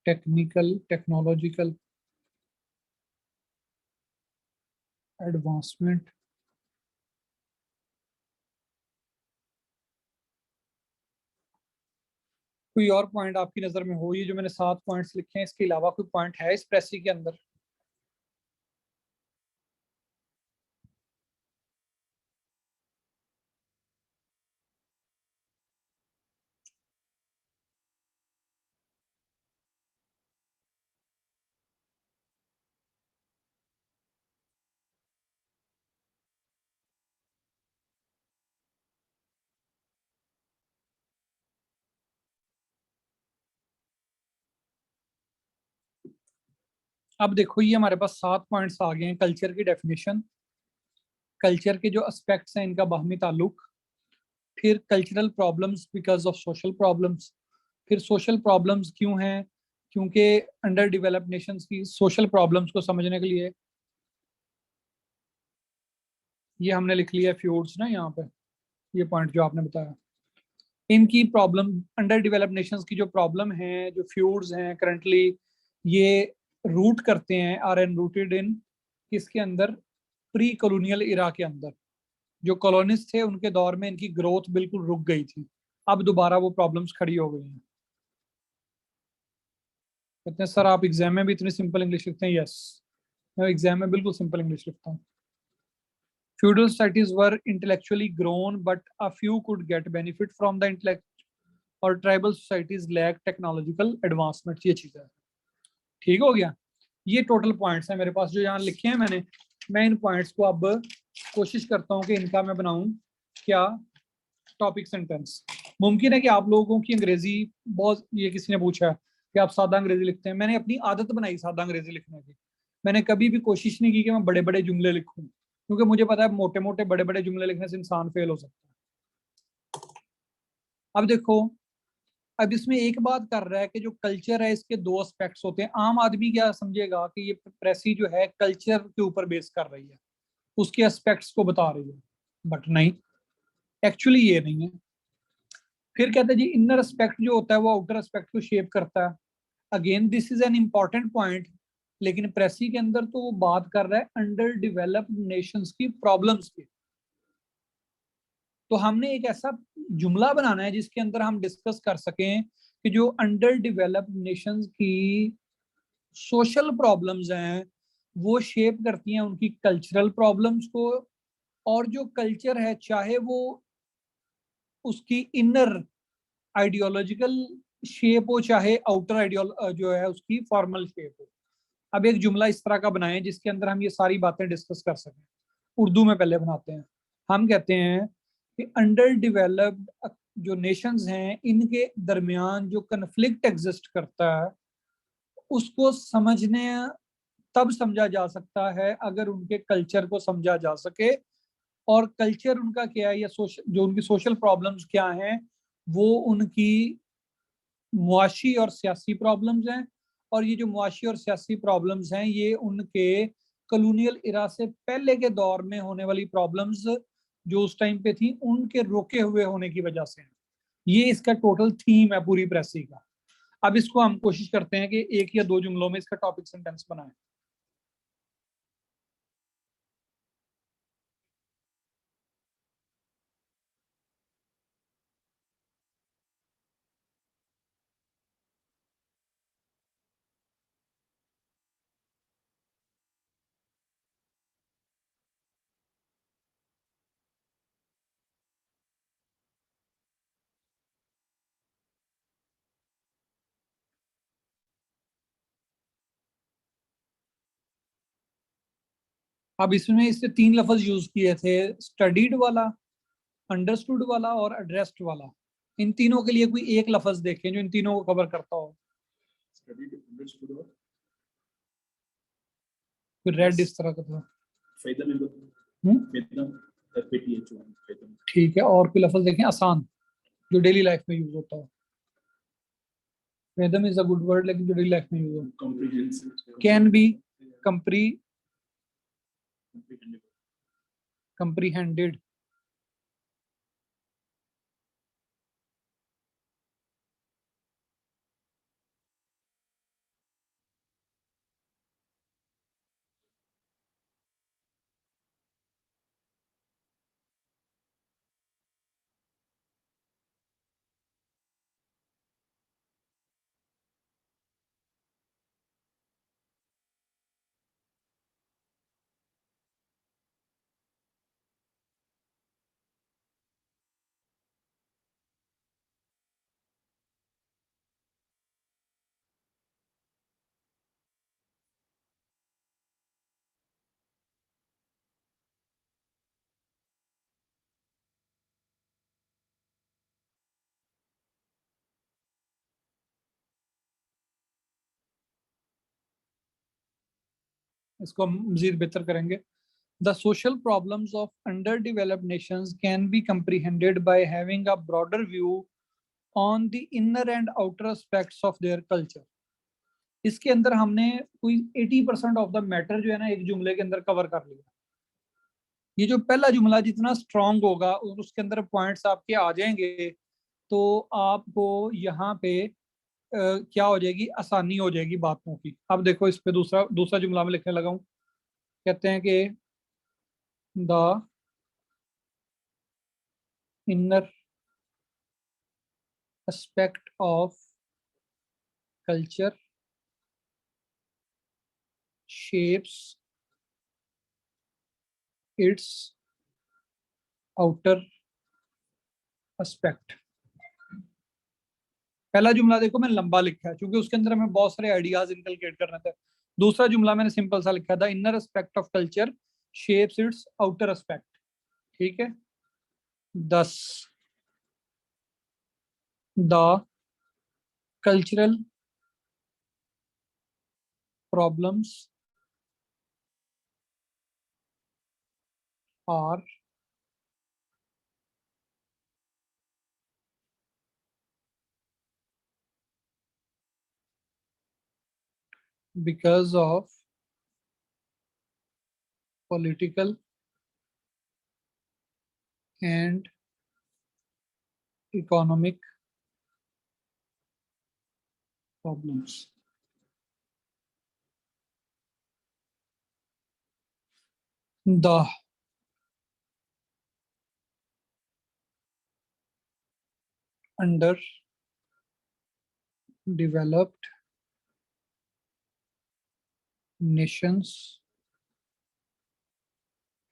Speaker 1: technological advancement. कोई और point आपकी नजर में हो? ये जो मैंने 7 points लिखे हैं, इसके अलावा कोई पॉइंट है इस प्रेसी के अंदर? अब देखो, ये हमारे पास 7 पॉइंट्स आ गए हैं। कल्चर की डेफिनेशन, कल्चर के जो एस्पेक्ट्स हैं इनका बाहमी ताल्लुक, फिर cultural problems because of social problems, फिर सोशल प्रॉब्लम्स क्यों हैं, क्योंकि अंडर डेवलप्ड नेशंस की सोशल प्रॉब्लम्स को समझने के लिए ये हमने लिख लिया फ्यूड्स ना यहाँ पे, ये पॉइंट जो आपने बताया, इनकी प्रॉब्लम, अंडर डेवलप्ड नेशंस की जो प्रॉब्लम है, जो फ्यूड्स हैं करंटली, ये रूट करते हैं, आर एन रूटेड इन किसके अंदर? प्री कॉलोनियल इरा के अंदर। जो कॉलोनिस्ट थे उनके दौर में इनकी ग्रोथ बिल्कुल रुक गई थी, अब दोबारा वो प्रॉब्लम्स खड़ी हो गई हैं। कहते हैं सर आप एग्जाम में भी इतनी सिंपल इंग्लिश लिखते हैं? यस, मैं एग्जाम में बिल्कुल सिंपल इंग्लिश लिखता हूँ। Feudal societies were intellectually grown, but a few could get benefit from the intellect, और tribal societies lack technological advancement. ये चीज है, ठीक हो गया। ये टोटल पॉइंट्स हैं मेरे पास जो यहाँ लिखे हैं मैंने। मैं इन पॉइंट्स को अब कोशिश करता हूँ कि इनका मैं बनाऊं क्या, टॉपिक सेंटेंस। मुमकिन है कि आप लोगों की अंग्रेजी बहुत, ये किसी ने पूछा है कि आप सादा अंग्रेजी लिखते हैं, मैंने अपनी आदत बनाई सादा अंग्रेजी लिखने की। मैंने कभी भी कोशिश नहीं की कि मैं बड़े बड़े जुमले लिखूं, क्योंकि मुझे पता है मोटे मोटे बड़े बड़े जुमले लिखने से इंसान फेल हो सकता है। अब देखो, अब इसमें एक बात कर रहा है कि जो कल्चर है इसके 2 एस्पेक्ट्स होते हैं। आम आदमी क्या समझेगा कि ये प्रेसी जो है कल्चर के ऊपर बेस कर रही है, उसके एस्पेक्ट्स को बता रही है, बट नहीं, एक्चुअली ये नहीं है। फिर कहते हैं जी इनर एस्पेक्ट जो होता है वो आउटर एस्पेक्ट को शेप करता है। Again this is an important point, लेकिन प्रेसी के अंदर तो वो बात कर रहा है अंडर डेवलप्ड नेशंस की प्रॉब्लम्स की। तो हमने एक ऐसा जुमला बनाना है जिसके अंदर हम डिस्कस कर सकें कि जो अंडर डेवलप्ड नेशंस की सोशल प्रॉब्लम्स हैं वो शेप करती हैं उनकी कल्चरल प्रॉब्लम्स को, और जो कल्चर है चाहे वो उसकी इनर आइडियोलॉजिकल शेप हो चाहे आउटर आइडियोल जो है उसकी फॉर्मल शेप हो। अब एक जुमला इस तरह का बनाएं जिसके अंदर हम ये सारी बातें डिस्कस कर सकें। उर्दू में पहले बनाते हैं। हम कहते हैं कि अंडर डेवलप्ड जो नेशंस हैं इनके दरमियान जो कन्फ्लिक्ट एग्जिस्ट करता है उसको समझने, तब समझा जा सकता है अगर उनके कल्चर को समझा जा सके। और कल्चर उनका क्या है या जो उनकी सोशल प्रॉब्लम्स क्या हैं, वो उनकी मुआशी और सियासी प्रॉब्लम्स हैं। और ये जो मुआशी और सियासी प्रॉब्लम्स हैं ये उनके कॉलोनियल इरा से पहले के दौर में होने वाली प्रॉब्लम्स जो उस टाइम पे थी उनके रोके हुए होने की वजह से हैं। ये इसका टोटल थीम है पूरी प्रेसी का। अब इसको हम कोशिश करते हैं कि 1 या 2 जुमलों में इसका टॉपिक सेंटेंस बनाएं। अब इसमें इससे 3 लफ्ज यूज किए थे, स्टडीड वाला, अंडरस्टूड वाला और एड्रेस्ड वाला। इन तीनों के लिए कोई एक लफ्ज देखें जो इन तीनों को कवर करता हो।
Speaker 2: स्टडीड, अंडरस्टूड और
Speaker 1: फिर रेड इस तरह का था।
Speaker 2: फायदा में तो फायदा FATH फायदा।
Speaker 1: ठीक है, और कोई लफ्ज देखें आसान जो डेली लाइफ में यूज होता है। वेदम इज अ गुड वर्ड, लेकिन जो डेली लाइफ में यूज हो।
Speaker 2: Comprehensive,
Speaker 1: can be, compre,
Speaker 2: comprehensive,
Speaker 1: comprehended। इसको हम मजीद बेहतर करेंगे। The social problems of underdeveloped nations can be comprehended by having a broader view on the inner and outer aspects of their culture। इसके अंदर हमने कोई 80% ऑफ द मैटर जो है ना एक जुमले के अंदर कवर कर लिया। ये जो पहला जुमला जितना स्ट्रांग होगा और उसके अंदर पॉइंट्स आपके आ जाएंगे तो आपको यहाँ पे क्या हो जाएगी, आसानी हो जाएगी बातों की। अब देखो इस पे दूसरा दूसरा जुमला में लिखने लगा हूँ। कहते हैं कि the inner aspect of culture shapes its outer aspect। पहला जुमला देखो मैं लंबा लिखा है क्योंकि उसके अंदर हमें बहुत सारे आइडियाज इनकलकेट करने थे। दूसरा जुमला मैंने सिंपल सा लिखा था, inner aspect of culture shapes its outer aspect. ठीक है। 10 the cultural problems are because of political and economic problems। The underdeveloped nations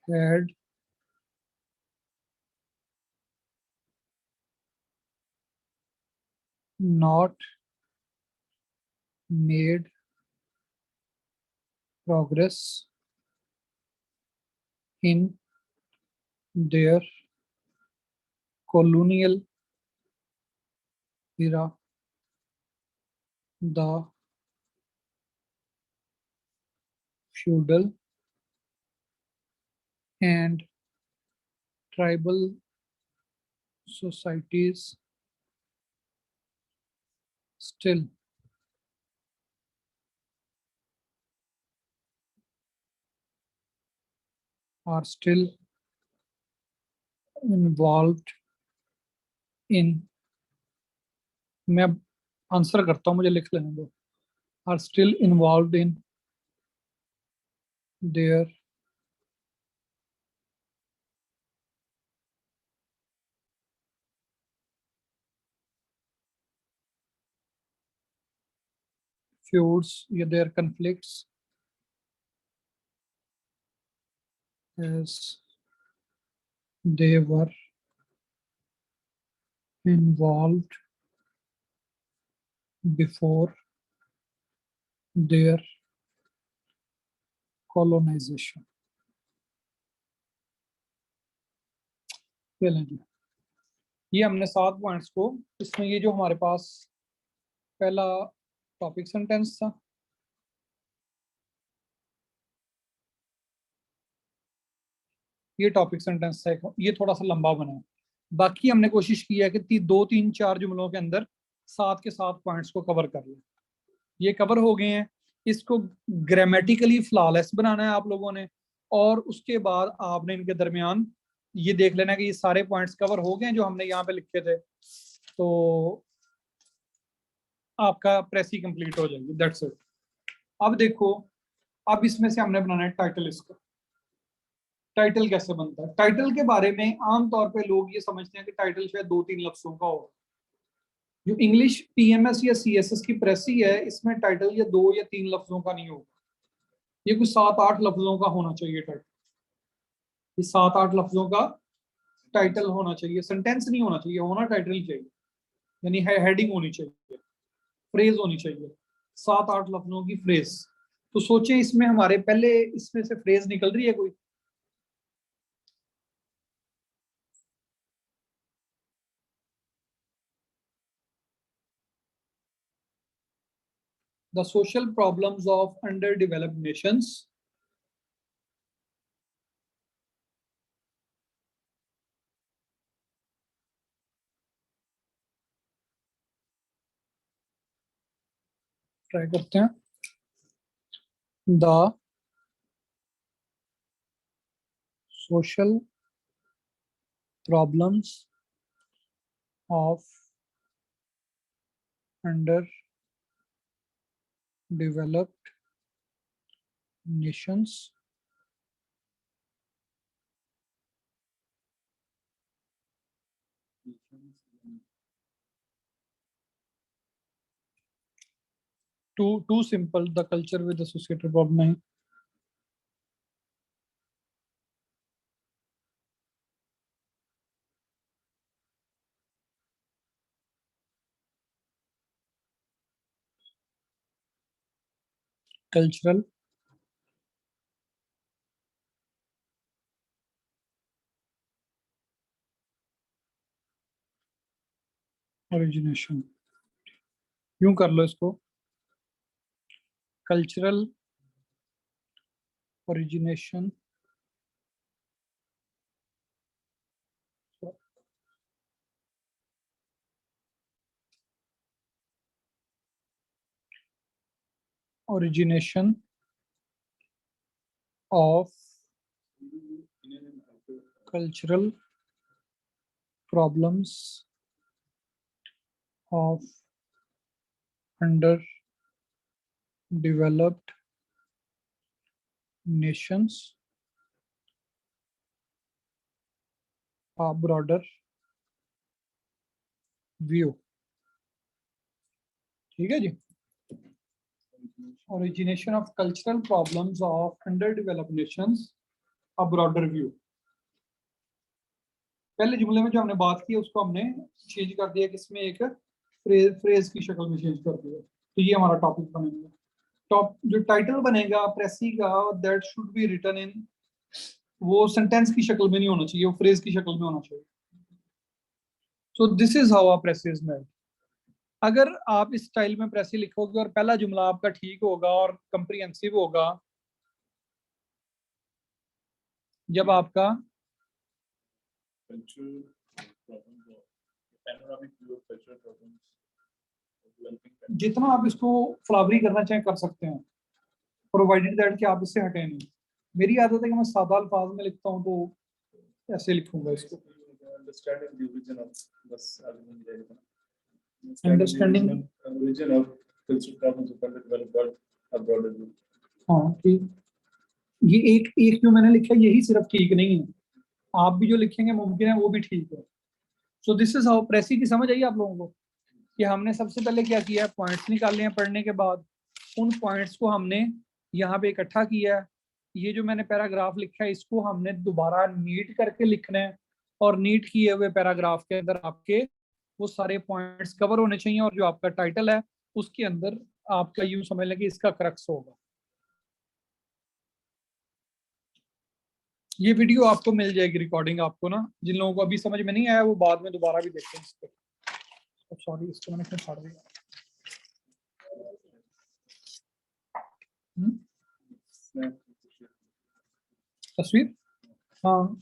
Speaker 1: had not made progress in their colonial era। The feudal and tribal societies still are still involved in, मैं अब answer करता हूँ, मुझे लिख लेने दो। are still involved in their feuds या their conflicts as they were involved before their colonization। चलें जी, ये हमने 7 पॉइंट्स को, इसमें ये जो हमारे पास पहला टॉपिक सेंटेंस था, ये टॉपिक सेंटेंस है, ये थोड़ा सा लंबा बना है। बाकी हमने कोशिश की है कि 2 3 4 जुमलों के अंदर 7 के 7 पॉइंट्स को कवर कर ले। ये कवर हो गए हैं। इसको ग्रामेटिकली फ्लॉलेस बनाना है आप लोगों ने, और उसके बाद आपने इनके दरमियान ये देख लेना कि ये सारे पॉइंट्स कवर हो गए हैं जो हमने यहाँ पे लिखे थे, तो आपका प्रेस ही कंप्लीट हो जाएगी। That's it. अब देखो, अब इसमें से हमने बनाना है टाइटल। इसका टाइटल कैसे बनता है? टाइटल के बारे में आमतौर पे लोग ये समझते हैं कि टाइटल शायद 2 3 लफ्जों का होगा। जो इंग्लिश पीएमएस या सीएसएस की प्रेसी है, इसमें टाइटल ये 2 या 3 लफ्जों का नहीं होगा, ये कुछ 7 8 लफ्जों का होना चाहिए टाइटल। ये 7 8 लफ्जों का टाइटल होना चाहिए, सेंटेंस नहीं होना चाहिए, होना टाइटल ही चाहिए। यानी हेडिंग होनी चाहिए, फ्रेज होनी चाहिए, 7 8 लफ्जों की फ्रेज। तो सोचें, इसमें हमारे पहले इसमें से फ्रेज निकल रही है कोई? The social problems of under developed Nations. Try करते हैं। The social problems of under developed Nations. Too simple. The culture with associated problem नहीं। cultural origination, यूं कर लो इसको, cultural origination origination of cultural problems of under developed nations a broader view। ठीक है जी। Origination of cultural problems of under developed nations a broader view। पहले जुमले में जो हमने बात की उसको हमने चेंज कर दिया, किसमें एक फ्रेज की शक्ल में चेंज कर दिया। तो ये हमारा टॉपिक बनेगा। टॉप जो टाइटल बनेगा प्रेसी का, that should be written in, वो सेंटेंस की शक्ल में नहीं होना चाहिए, वो फ्रेज की शक्ल में होना चाहिए। So this is how a precis is made. अगर आप इस स्टाइल में प्रेसी लिखोगे और पहला जुमला आपका ठीक होगा और कंप्रिहेंसिव होगा, जब आपका जितना आप इसको फ्लावरी करना चाहें कर सकते हैं, प्रोवाइडेड दैट कि आप इससे हटे नहीं। मेरी आदत है कि मैं सादा अल्फाज में लिखता हूँ, तो ऐसे लिखूंगा इसको। Understanding origin of cultural problems of underdeveloped a broader view। हाँ ठीक, ये एक जो मैंने लिखा यही सिर्फ ठीक नहीं है, आप भी जो लिखेंगे मुमकिन है वो भी ठीक है। सो दिस इज हाउ प्रेसी की समझ आई आप लोगों को, कि हमने सबसे पहले क्या किया, पॉइंट्स निकाले हैं पढ़ने के बाद, उन पॉइंट्स को हमने यहाँ पे इकट्ठा किया है। ये जो मैंने पैराग्राफ लिखा है इसको हमने दोबारा नीट करके लिखना है, और नीट किए हुए पैराग्राफ के अंदर आपके वो सारे पॉइंट्स कवर होने चाहिए, और जो आपका टाइटल है उसके अंदर आपका यूं समझ लें कि इसका क्रक्स होगा। ये वीडियो आपको मिल जाएगी, रिकॉर्डिंग आपको ना, जिन लोगों को अभी समझ में नहीं आया वो बाद में दोबारा भी देखें इसको। सॉरी, इसको मैंने क्यों फाड़ दिया। तस्वीर, हाँ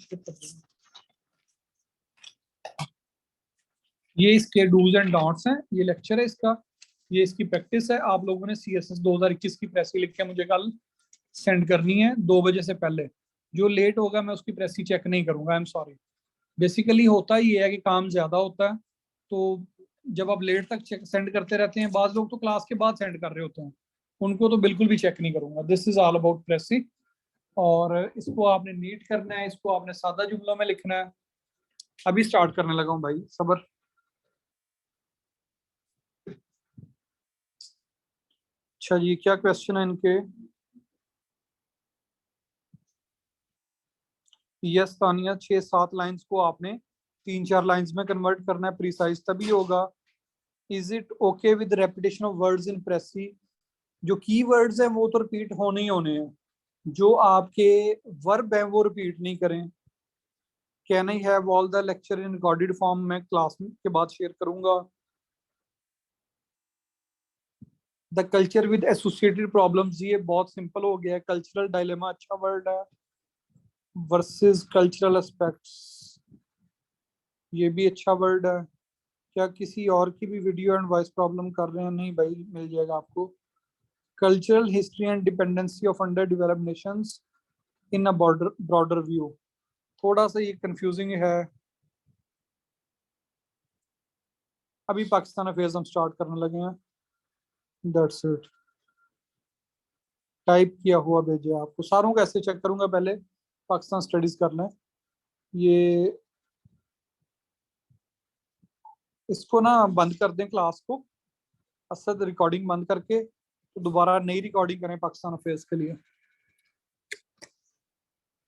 Speaker 1: ये इसके डूज एंड डॉट्स हैं, ये लेक्चर है इसका, ये इसकी प्रैक्टिस है। आप लोगों ने CSS 2021 की प्रेसी लिख के मुझे कल सेंड करनी है 2 बजे से पहले। जो लेट होगा मैं उसकी प्रेसी चेक नहीं करूंगा, आई एम सॉरी। बेसिकली होता ही है कि काम ज्यादा होता है, तो जब आप लेट तक चेक सेंड करते रहते हैं, बाज लोग तो क्लास के बाद सेंड कर रहे होते हैं, उनको तो बिल्कुल भी चेक नहीं करूंगा। This is all about precis. और इसको आपने नीट करना है, इसको आपने सादा जुमलों में लिखना है। अभी स्टार्ट करने लगा हूँ भाई, सबर। अच्छा जी, क्या क्वेश्चन है इनके? यस तानिया, 6-7 लाइंस को आपने 3-4 लाइंस में कन्वर्ट करना है, प्रिसाइज तभी होगा। Is it okay with repetition of words in precis? जो की वर्ड्स हैं वो तो रिपीट होने ही होने हैं, जो आपके वर्ब हैं वो रिपीट नहीं करें। Can I have all the lecture in recorded form? मैं क्लास के बाद शेयर करूंगा। The culture with associated problems, ये बहुत सिंपल हो गया है। कल्चरल डायलेमा अच्छा वर्ड है। वर्सेस कल्चरल एस्पेक्ट्स, ये भी अच्छा वर्ड है। क्या किसी और की भी वीडियो एंड वॉइस प्रॉब्लम कर रहे हैं? नहीं भाई, मिल जाएगा आपको। Cultural history and dependency of under developed Nations in a broader view, थोड़ा सा ये कंफ्यूजिंग है। अभी पाकिस्तान अफेयर्स हम स्टार्ट करने लगे हैं, दैट्स इट। टाइप किया हुआ भेजे आपको, सारों को ऐसे चेक करूंगा पहले, पाकिस्तान स्टडीज कर लें। ये इसको ना बंद कर दें क्लास को, असद रिकॉर्डिंग बंद करके, तो दोबारा नई रिकॉर्डिंग करें पाकिस्तान अफेयर्स के लिए।